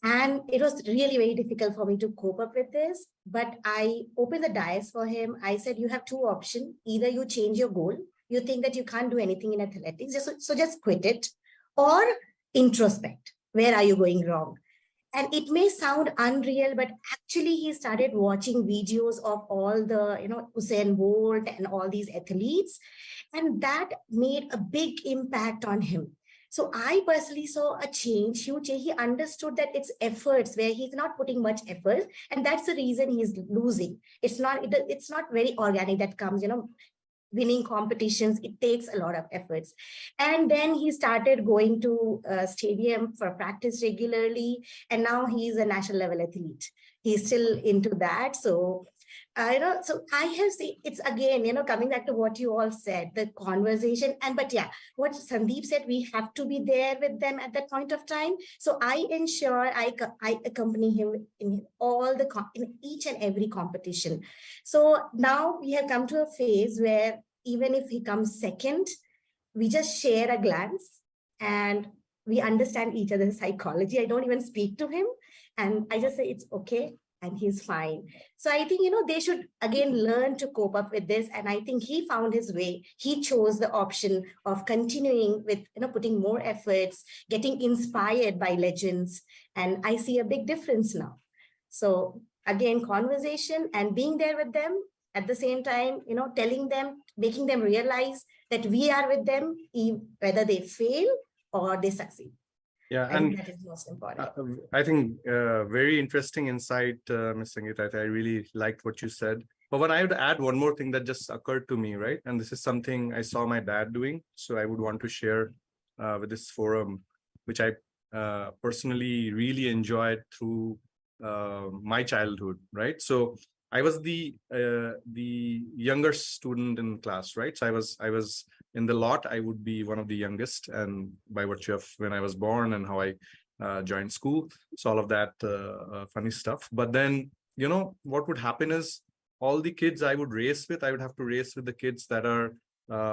Speaker 2: And it was really very difficult for me to cope up with this. But I opened the dice for him. I said, you have two options. Either you change your goal. You think that you can't do anything in athletics, so just quit it, or introspect. Where are you going wrong? And it may sound unreal, but actually he started watching videos of all the, Usain Bolt and all these athletes. And that made a big impact on him. So I personally saw a change, huge change. He understood that it's efforts where he's not putting much effort. And that's the reason he's losing. It's not very organic that comes, winning competitions. It takes a lot of efforts. And then he started going to a stadium for practice regularly. And now he's a national level athlete. He's still into that. So so I have seen, it's again, coming back to what you all said, the conversation. But yeah, what Sandeep said, we have to be there with them at that point of time. So I ensure I accompany him in in each and every competition. So now we have come to a phase where even if he comes second, we just share a glance and we understand each other's psychology. I don't even speak to him. And I just say, it's okay. And he's fine. So I think, they should again learn to cope up with this. And I think he found his way. He chose the option of continuing with, putting more efforts, getting inspired by legends. And I see a big difference now. So again, conversation and being there with them at the same time, telling them, making them realize that we are with them, whether they fail or they succeed.
Speaker 5: Yeah,
Speaker 2: I think that is most important.
Speaker 5: I think very interesting insight, Ms. Sangeeta. I really liked what you said. But when I would add one more thing that just occurred to me, right? And this is something I saw my dad doing. So I would want to share with this forum, which I personally really enjoyed through my childhood, right? So I was the younger student in class, right? So I was in the lot. I would be one of the youngest, and by virtue of when I was born and how I joined school, so all of that funny stuff. But then, what would happen is all the kids I would race with, I would have to race with the kids that are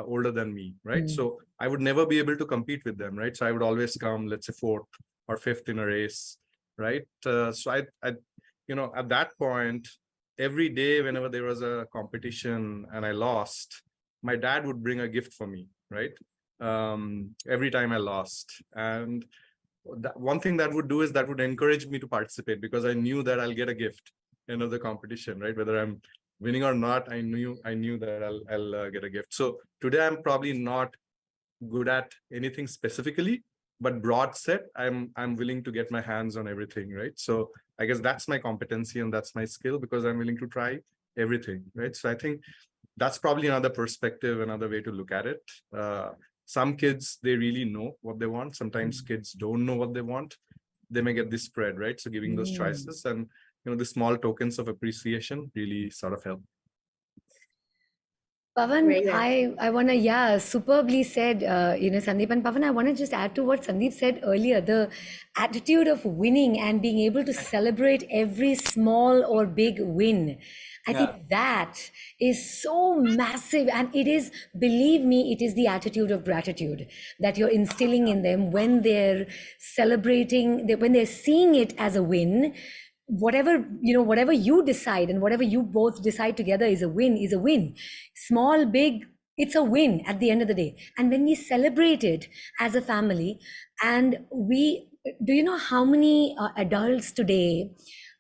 Speaker 5: older than me, right? So I would never be able to compete with them, right? So I would always come, let's say, fourth or fifth in a race, right? So I at that point, every day, whenever there was a competition and I lost, my dad would bring a gift for me, right? Every time I lost. And one thing that would do is that would encourage me to participate because I knew that I'll get a gift in the competition, right? Whether I'm winning or not, I knew that I'll get a gift. So today I'm probably not good at anything specifically, but broad set, I'm willing to get my hands on everything, right? So I guess that's my competency and that's my skill because I'm willing to try everything, right? So I think that's probably another perspective, another way to look at it. Some kids, they really know what they want. Sometimes kids don't know what they want. They may get this spread, right? So giving those choices and the small tokens of appreciation really sort of help.
Speaker 1: Pavan, I want to, superbly said, Sandeep and Pavan, I want to just add to what Sandeep said earlier, the attitude of winning and being able to celebrate every small or big win. I think that is so massive. And it is, believe me, it is the attitude of gratitude that you're instilling in them when they're celebrating, when they're seeing it as a win. whatever, whatever you decide and whatever you both decide together is a win. Small, big, it's a win at the end of the day. And when we celebrate it as a family, and do you know how many adults today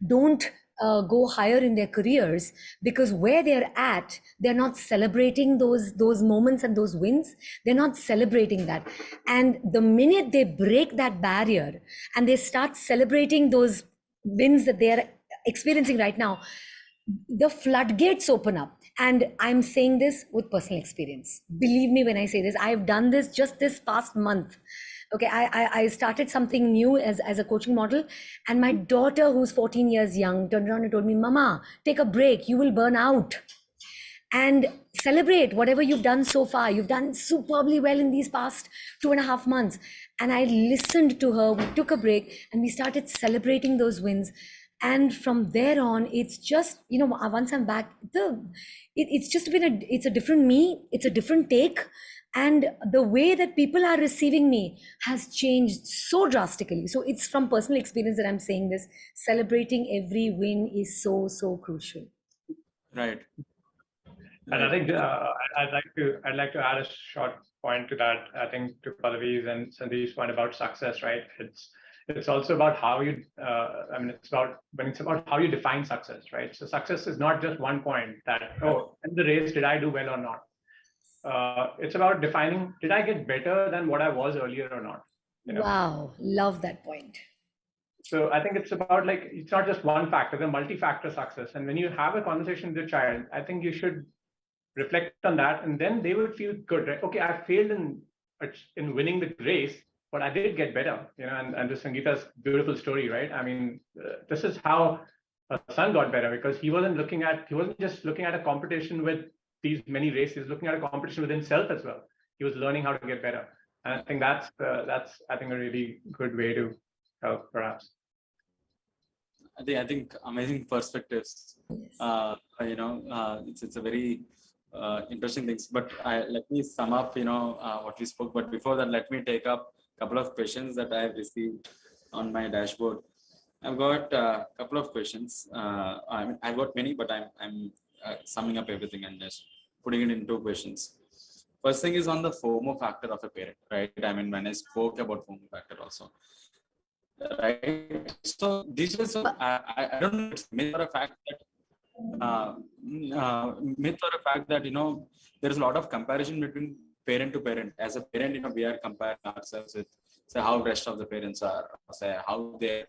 Speaker 1: don't go higher in their careers because where they're at, they're not celebrating those moments and those wins. They're not celebrating that. And the minute they break that barrier and they start celebrating those wins that they are experiencing right now, the floodgates open up. And I'm saying this with personal experience. Believe me when I say this. I've done this just this past month. Okay, I started something new as a coaching model, and my daughter, who's 14 years young, turned around and told me, Mama, take a break, you will burn out. And celebrate whatever you've done so far. You've done superbly well in these past 2.5 months. And I listened to her, we took a break, and we started celebrating those wins. And from there on, it's just, once I'm back, it's just been it's a different me, it's a different take. And the way that people are receiving me has changed so drastically. So it's from personal experience that I'm saying this. Celebrating every win is so, so crucial.
Speaker 4: Right.
Speaker 3: And I think I'd like to add a short point to that. I think to Pallavi's and Sandeep's point about success, right? It's also about how you. It's about how you define success, right? So success is not just one point that in the race did I do well or not. It's about defining, did I get better than what I was earlier or not?
Speaker 1: Wow, love that point.
Speaker 3: So I think it's about it's not just one factor, the multi-factor success. And when you have a conversation with your child, I think you should reflect on that, and then they would feel good, right? Okay, I failed in winning the race, but I did get better, and this Sangeeta's beautiful story, right? I mean, this is how her son got better, because he wasn't just looking at a competition with these many races, looking at a competition within himself as well. He was learning how to get better. And I think that's I think a really good way to help, perhaps.
Speaker 4: I think amazing perspectives.
Speaker 1: Yes.
Speaker 4: It's a very interesting things. But let me sum up, what we spoke. But before that, let me take up a couple of questions that I have received on my dashboard. I've got a couple of questions. I've got many, but I'm summing up everything and just putting it into questions. First thing is on the FOMO factor of a parent, right? When I spoke about FOMO factor also, right? So this is I don't know if it's myth or a fact that there is a lot of comparison between parent to parent. As a parent, we are comparing ourselves with, say, how rest of the parents are, say how their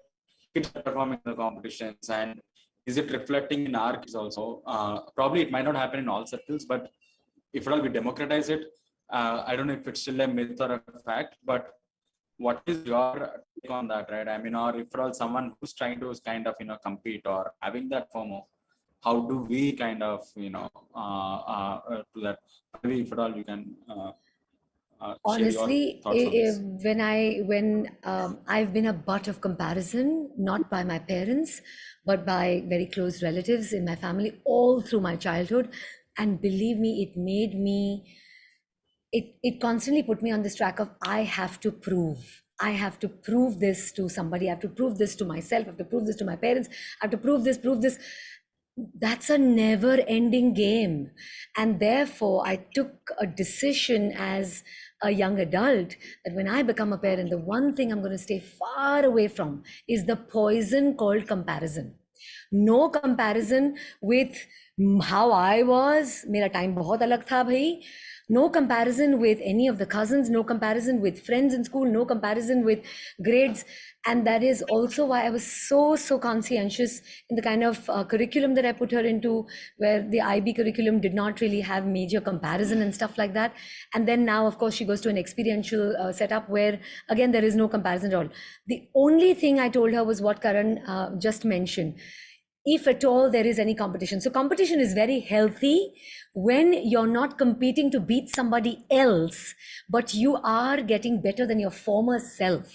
Speaker 4: kids are performing in the competitions, and is it reflecting in our kids also? Probably it might not happen in all circles, but if at all we democratize it, I don't know if it's still a myth or a fact, but what is your take on that, right? Or if at all someone who's trying to kind of, compete or having that FOMO, how do we kind of, do that? Maybe if at all you can
Speaker 1: Honestly,
Speaker 4: share your thoughts on this.
Speaker 1: when I've been a butt of comparison, not by my parents, but by very close relatives in my family, all through my childhood. And believe me, it constantly put me on this track of I have to prove this to somebody. I have to prove this to myself. I have to prove this to my parents. I have to prove this. That's a never ending game. And therefore, I took a decision as a young adult that when I become a parent, the one thing I'm going to stay far away from is the poison called comparison. No comparison with how I was. Mera time bahut alag tha bhai. No comparison with any of the cousins, no comparison with friends in school, no comparison with grades. And that is also why I was so conscientious in the kind of curriculum that I put her into, where the IB curriculum did not really have major comparison and stuff like that. And then now, of course, she goes to an experiential setup where, again, there is no comparison at all. The only thing I told her was what Karan just mentioned. If at all there is any competition. So competition is very healthy when you're not competing to beat somebody else, but you are getting better than your former self.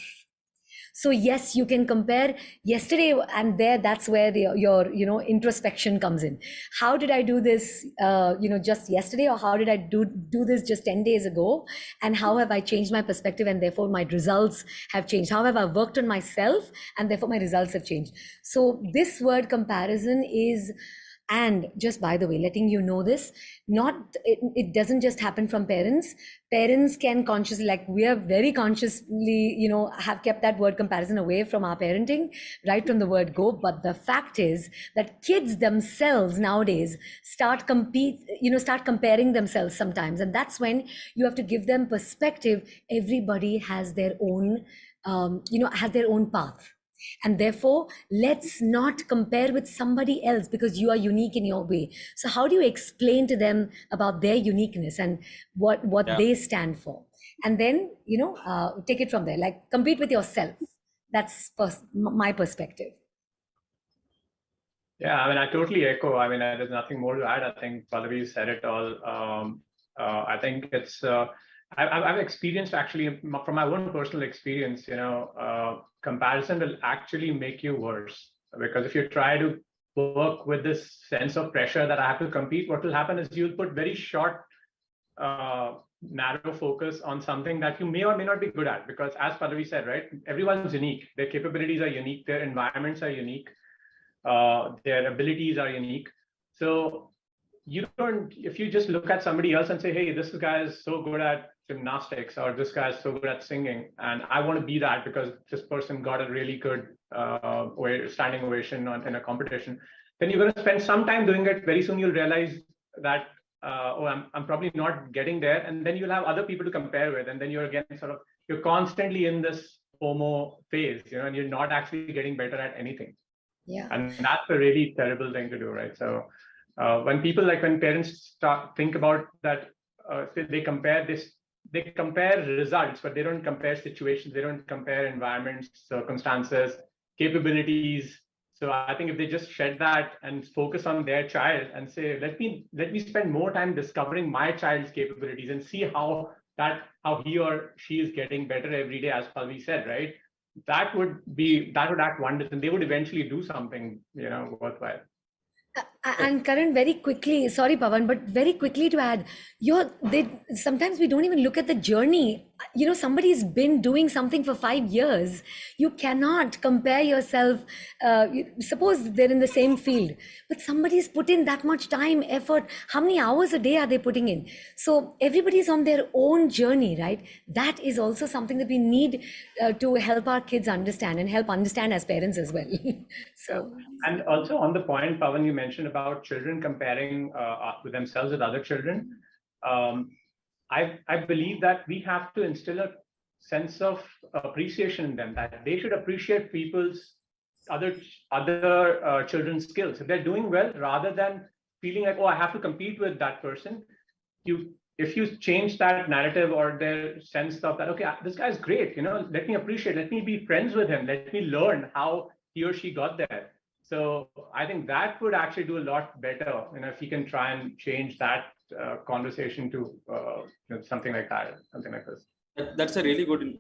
Speaker 1: So yes, you can compare yesterday and there. That's where your introspection comes in. How did I do this just yesterday, or how did I do this just 10 days ago, and how have I changed my perspective, and therefore my results have changed? How have I worked on myself, and therefore my results have changed? So this word comparison is, and just by the way, letting you know this, it doesn't just happen from parents. Parents can consciously, like we are very consciously, have kept that word comparison away from our parenting right from the word go. But the fact is that kids themselves nowadays start comparing themselves sometimes. And that's when you have to give them perspective. Everybody has their own, has their own path. And therefore, let's not compare with somebody else, because you are unique in your way. So how do you explain to them about their uniqueness and what they stand for? And then, take it from there, like compete with yourself. That's my perspective.
Speaker 3: Yeah, I mean, I totally echo. I mean, there's nothing more to add. I think Pallavi said it all. I think it's, I've experienced actually from my own personal experience, comparison will actually make you worse, because if you try to work with this sense of pressure that I have to compete, what will happen is you'll put very short, narrow focus on something that you may or may not be good at, because as Pallavi said, right, everyone's unique. Their capabilities are unique. Their environments are unique. Their abilities are unique. So if you just look at somebody else and say, hey, this guy is so good at gymnastics, or this guy is so good at singing, and I want to be that because this person got a really good standing ovation in a competition, then you're going to spend some time doing it. Very soon you'll realize that, I'm probably not getting there. And then you'll have other people to compare with. And then you're again you're constantly in this FOMO phase, and you're not actually getting better at anything.
Speaker 1: Yeah.
Speaker 3: And that's a really terrible thing to do, right? So when parents think about that, they compare results, but they don't compare situations. They don't compare environments, circumstances, capabilities. So I think if they just shed that and focus on their child and say, let me spend more time discovering my child's capabilities and see how he or she is getting better every day, as Pallavi said, right? That would act wonders, and they would eventually do something, worthwhile.
Speaker 1: And Karan, very quickly, sorry Pavan, but very quickly to add, sometimes we don't even look at the journey. Somebody's been doing something for 5 years. You cannot compare yourself. Suppose they're in the same field, but somebody's put in that much time, effort. How many hours a day are they putting in? So everybody's on their own journey, right? That is also something that we need to help our kids understand, and help understand as parents as well. So.
Speaker 3: And also on the point, Pavan, you mentioned about children comparing with themselves with other children. I believe that we have to instill a sense of appreciation in them, that they should appreciate other children's skills. If they're doing well, rather than feeling like, oh, I have to compete with that person, if you change that narrative or their sense of that, okay, this guy's great, let me appreciate, let me be friends with him, let me learn how he or she got there. So I think that would actually do a lot better, if you can try and change that conversation to something like that, something like this.
Speaker 4: That's a really good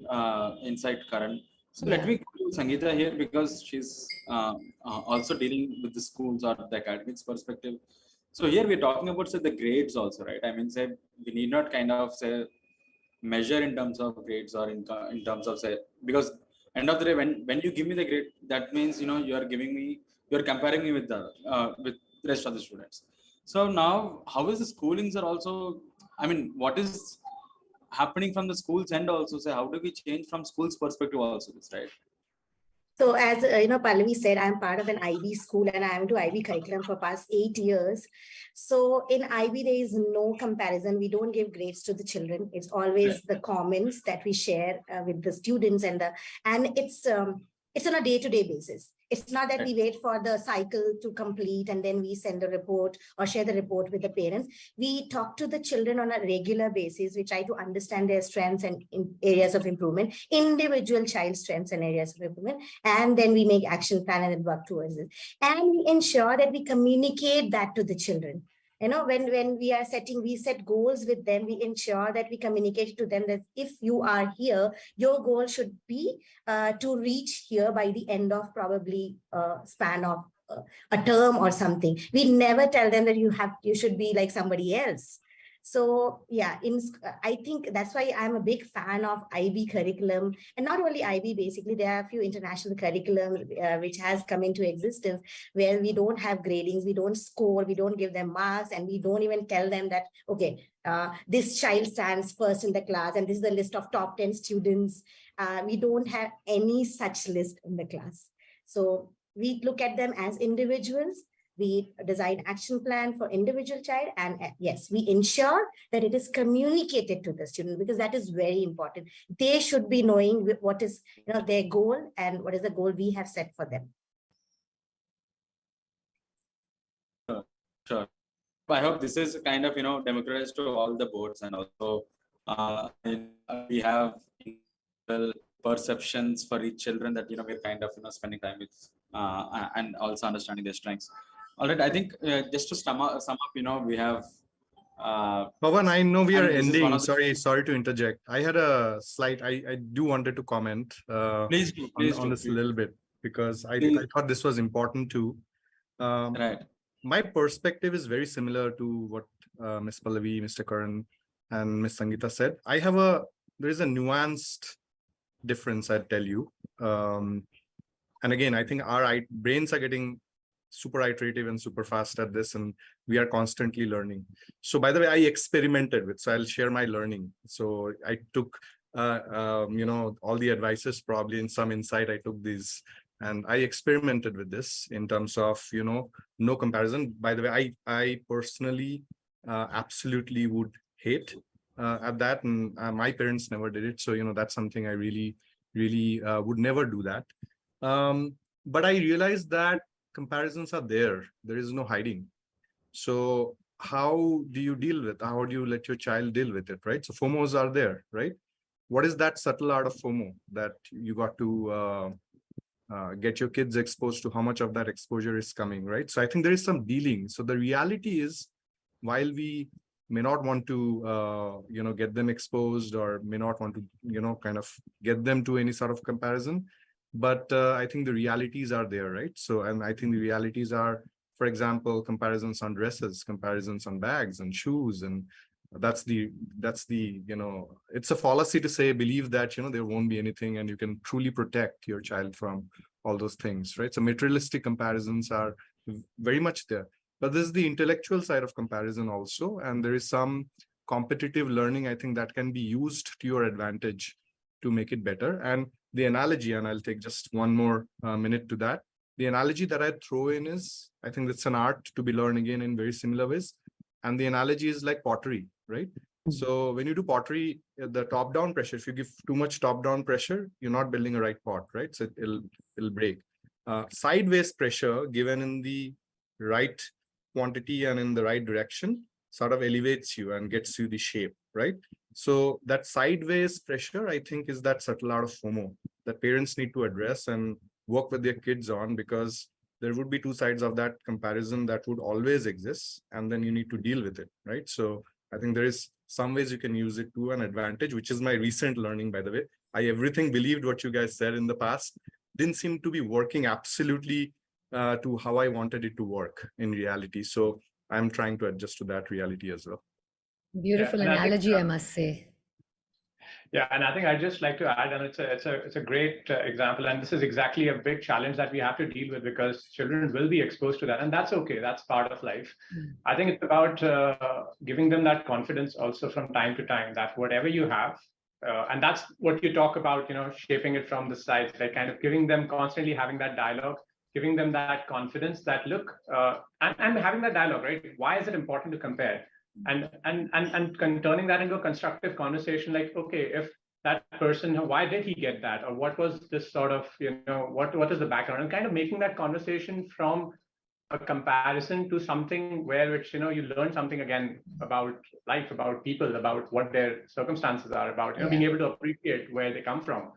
Speaker 4: insight, Karan. So let me go to Sangeeta here, because she's also dealing with the schools or the academics perspective. So here we're talking about the grades also, right? I mean, we need not kind of measure in terms of grades, or in terms of because end of the day, when you give me the grade, that means you're comparing me with the rest of the students. So now, how is the schoolings are also? I mean, what is happening from the school's end also? So how do we change from school's perspective also this, right?
Speaker 2: So as Pallavi said, I'm part of an IB school, and I'm into IB curriculum for past 8 years. So in IB, there is no comparison. We don't give grades to the children. It's always the comments that we share with the students, and it's on a day-to-day basis. It's not that we wait for the cycle to complete and then we send a report or share the report with the parents. We talk to the children on a regular basis. We try to understand their strengths and areas of improvement, individual child strengths and areas of improvement, and then we make action plan and work towards it. And we ensure that we communicate that to the children. When we are we set goals with them, we ensure that we communicate to them that if you are here, your goal should be to reach here by the end of probably span of a term or something. We never tell them that you should be like somebody else. So yeah, I think that's why I'm a big fan of IB curriculum, and not only IB. Basically, there are a few international curriculum which has come into existence where we don't have gradings, we don't score, we don't give them marks, and we don't even tell them that okay, this child stands first in the class, and this is the list of top 10 students. We don't have any such list in the class. So we look at them as individuals. We design action plan for individual child, and yes, we ensure that it is communicated to the student, because that is very important. They should be knowing what is their goal and what is the goal we have set for them.
Speaker 4: Sure. I hope this is kind of democratized to all the boards, and also we have perceptions for each children that we're kind of spending time with and also understanding their strengths. All right, I think just to sum up, we have.
Speaker 5: Pavan, I know we are ending. Sorry to interject. I had a slight. I do wanted to comment.
Speaker 4: Please do
Speaker 5: on this a little bit, because I thought this was important too.
Speaker 4: Right.
Speaker 5: My perspective is very similar to what Ms. Pallavi, Mr. Karan, and Ms. Sangeeta said. There is a nuanced difference, I'd tell you. And again, I think our brains are getting super iterative and super fast at this, and we are constantly learning. So by the way, I experimented with, so I'll share my learning. So I took, all the advices, probably in some insight, I took these, and I experimented with this in terms of, no comparison. By the way, I personally absolutely would hate at that, and my parents never did it. So, that's something I really would never do that. But I realized that comparisons are there. There is no hiding. So how do you let your child deal with it, right? So FOMOs are there, right? What is that subtle art of FOMO that you got to get your kids exposed to? How much of that exposure is coming, right? So I think there is some dealing. So the reality is, while we may not want to, get them exposed, or may not want to, kind of get them to any sort of comparison, but I think the realities are there, right? So, and I think the realities are, for example, comparisons on dresses, comparisons on bags and shoes, and that's the it's a fallacy to say, believe that there won't be anything, and you can truly protect your child from all those things, right? So materialistic comparisons are very much there, but this is the intellectual side of comparison also, and there is some competitive learning, I think, that can be used to your advantage to make it better. And the analogy, and I'll take just one more minute to that. The analogy that I throw in is, I think it's an art to be learned again in very similar ways. And the analogy is like pottery, right? So when you do pottery, the top-down pressure, if you give too much top-down pressure, you're not building a right pot, right? So it'll break. Sideways pressure given in the right quantity and in the right direction sort of elevates you and gets you the shape, right? So that sideways pressure, I think, is that subtle art of FOMO that parents need to address and work with their kids on, because there would be two sides of that comparison that would always exist, and then you need to deal with it, right? So I think there is some ways you can use it to an advantage, which is my recent learning, by the way. Everything believed what you guys said in the past didn't seem to be working absolutely to how I wanted it to work in reality. So I'm trying to adjust to that reality as well.
Speaker 1: Beautiful analogy, I must say.
Speaker 3: Yeah, and I think I'd just like to add, and it's a great example, and this is exactly a big challenge that we have to deal with, because children will be exposed to that, and that's okay. That's part of life. I think it's about giving them that confidence also from time to time, that whatever you have, and that's what you talk about, shaping it from the sides, like kind of giving them, constantly having that dialogue, giving them that confidence that look, and having that dialogue, right? Why is it important to compare? And turning that into a constructive conversation, like, okay, if that person, why did he get that, or what was this sort of, what is the background, and kind of making that conversation from a comparison to something which you learn something again about life, about people, about what their circumstances are, about being able to appreciate where they come from.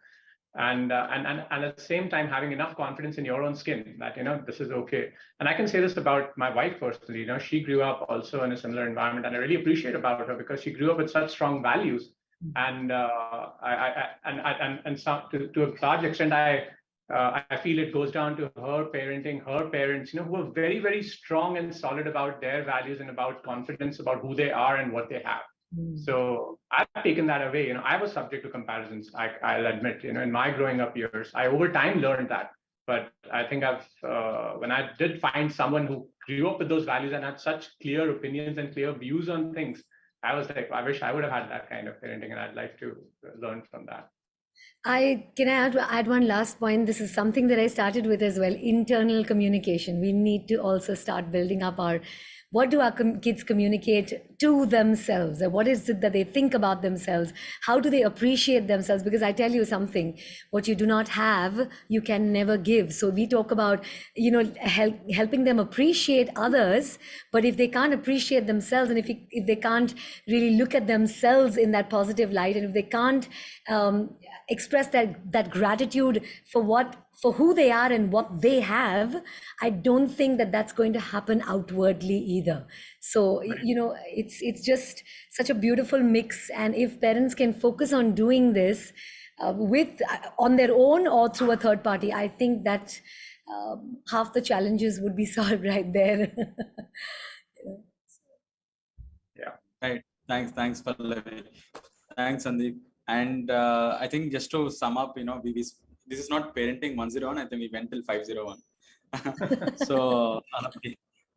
Speaker 3: and at the same time having enough confidence in your own skin that this is okay. And I can say this about my wife personally. She grew up also in a similar environment, and I really appreciate about her because she grew up with such strong values. And some, to a large extent, I feel it goes down to her parenting, her parents, who are very, very strong and solid about their values and about confidence about who they are and what they have. So I've taken that away. I was subject to comparisons. I'll admit, in my growing up years, I over time learned that. But I think when I did find someone who grew up with those values and had such clear opinions and clear views on things, I was like, I wish I would have had that kind of parenting, and I'd like to learn from that.
Speaker 1: Can I add one last point? This is something that I started with as well. Internal communication. We need to also start building up what do our kids communicate to themselves? What is it that they think about themselves? How do they appreciate themselves? Because I tell you something, what you do not have, you can never give. So we talk about, helping them appreciate others, but if they can't appreciate themselves, and if they can't really look at themselves in that positive light, and if they can't express that gratitude for who they are and what they have, I don't think that that's going to happen outwardly either. So, it's just such a beautiful mix. And if parents can focus on doing this on their own or through a third party, I think that half the challenges would be solved right there.
Speaker 3: Yeah.
Speaker 4: Right. Thanks, Pallavi. Thanks, Sandeep. And I think just to sum up, this is not parenting 101. I think we went till 501. So,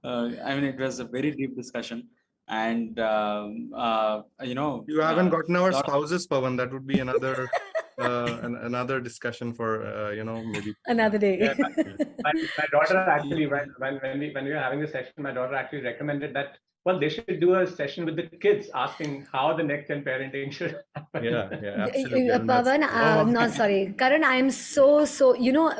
Speaker 4: it was a very deep discussion. And,
Speaker 5: you haven't gotten our spouses, Pavan. That would be another another discussion for, maybe
Speaker 1: another day.
Speaker 3: Yeah, my daughter actually, when we were having this session, my daughter actually recommended that, well, they should do a session with the kids asking how the next gen parenting should happen.
Speaker 5: Yeah, absolutely.
Speaker 1: Pavan, no, sorry. Karan, I am so,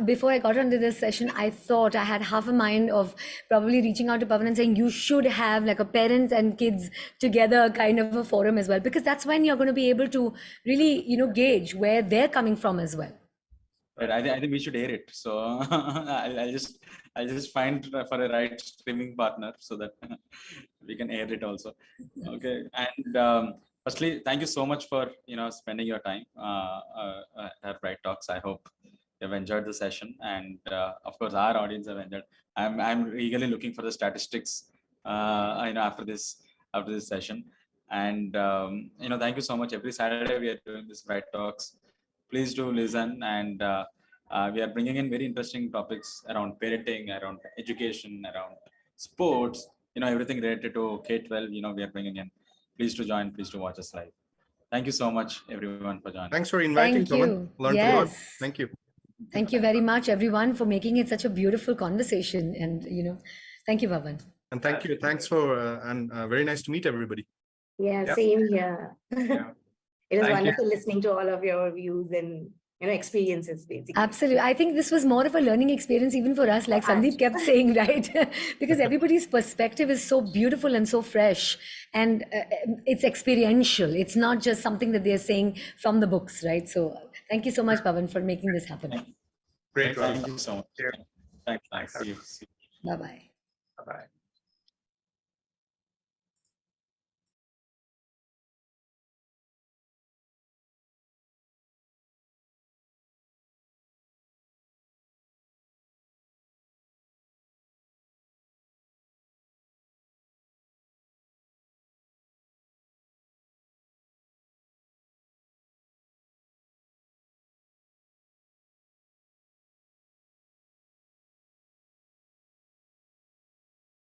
Speaker 1: before I got onto this session, I thought I had half a mind of probably reaching out to Pavan and saying, you should have like a parents and kids together kind of a forum as well, because that's when you're going to be able to really, gauge where they're coming from as well.
Speaker 4: Right. I think we should air it. So I'll just find for a right streaming partner so that we can air it also. Okay. And firstly, thank you so much for spending your time at BrightTalks. I hope you've enjoyed the session, and of course our audience have enjoyed. I'm eagerly looking for the statistics after this session. And thank you so much. Every Saturday we are doing this BrightTalks. Please do listen, and we are bringing in very interesting topics around parenting, around education, around sports, everything related to K-12, we are bringing in. Please to join, please to watch us live. Thank you so much, everyone, for joining.
Speaker 5: Thanks for inviting, Pavan. Learned a lot. Thank you.
Speaker 1: Thank you very much, everyone, for making it such a beautiful conversation. And, thank you, Pavan.
Speaker 5: And thank you. Thanks for, and very nice to meet everybody.
Speaker 2: Yeah, same here.
Speaker 3: Yeah.
Speaker 2: It was
Speaker 3: Thank
Speaker 2: wonderful listening to all of your views and experiences, basically.
Speaker 1: Absolutely. I think this was more of a learning experience even for us, like Sandeep kept saying, right? Because everybody's perspective is so beautiful and so fresh, and it's experiential. It's not just something that they're saying from the books, right? So thank you so much, Pavan, for making this happen.
Speaker 3: Great.
Speaker 4: Thank you so much.
Speaker 3: Thanks.
Speaker 4: Thanks. See you.
Speaker 1: Bye-bye.
Speaker 3: Bye-bye.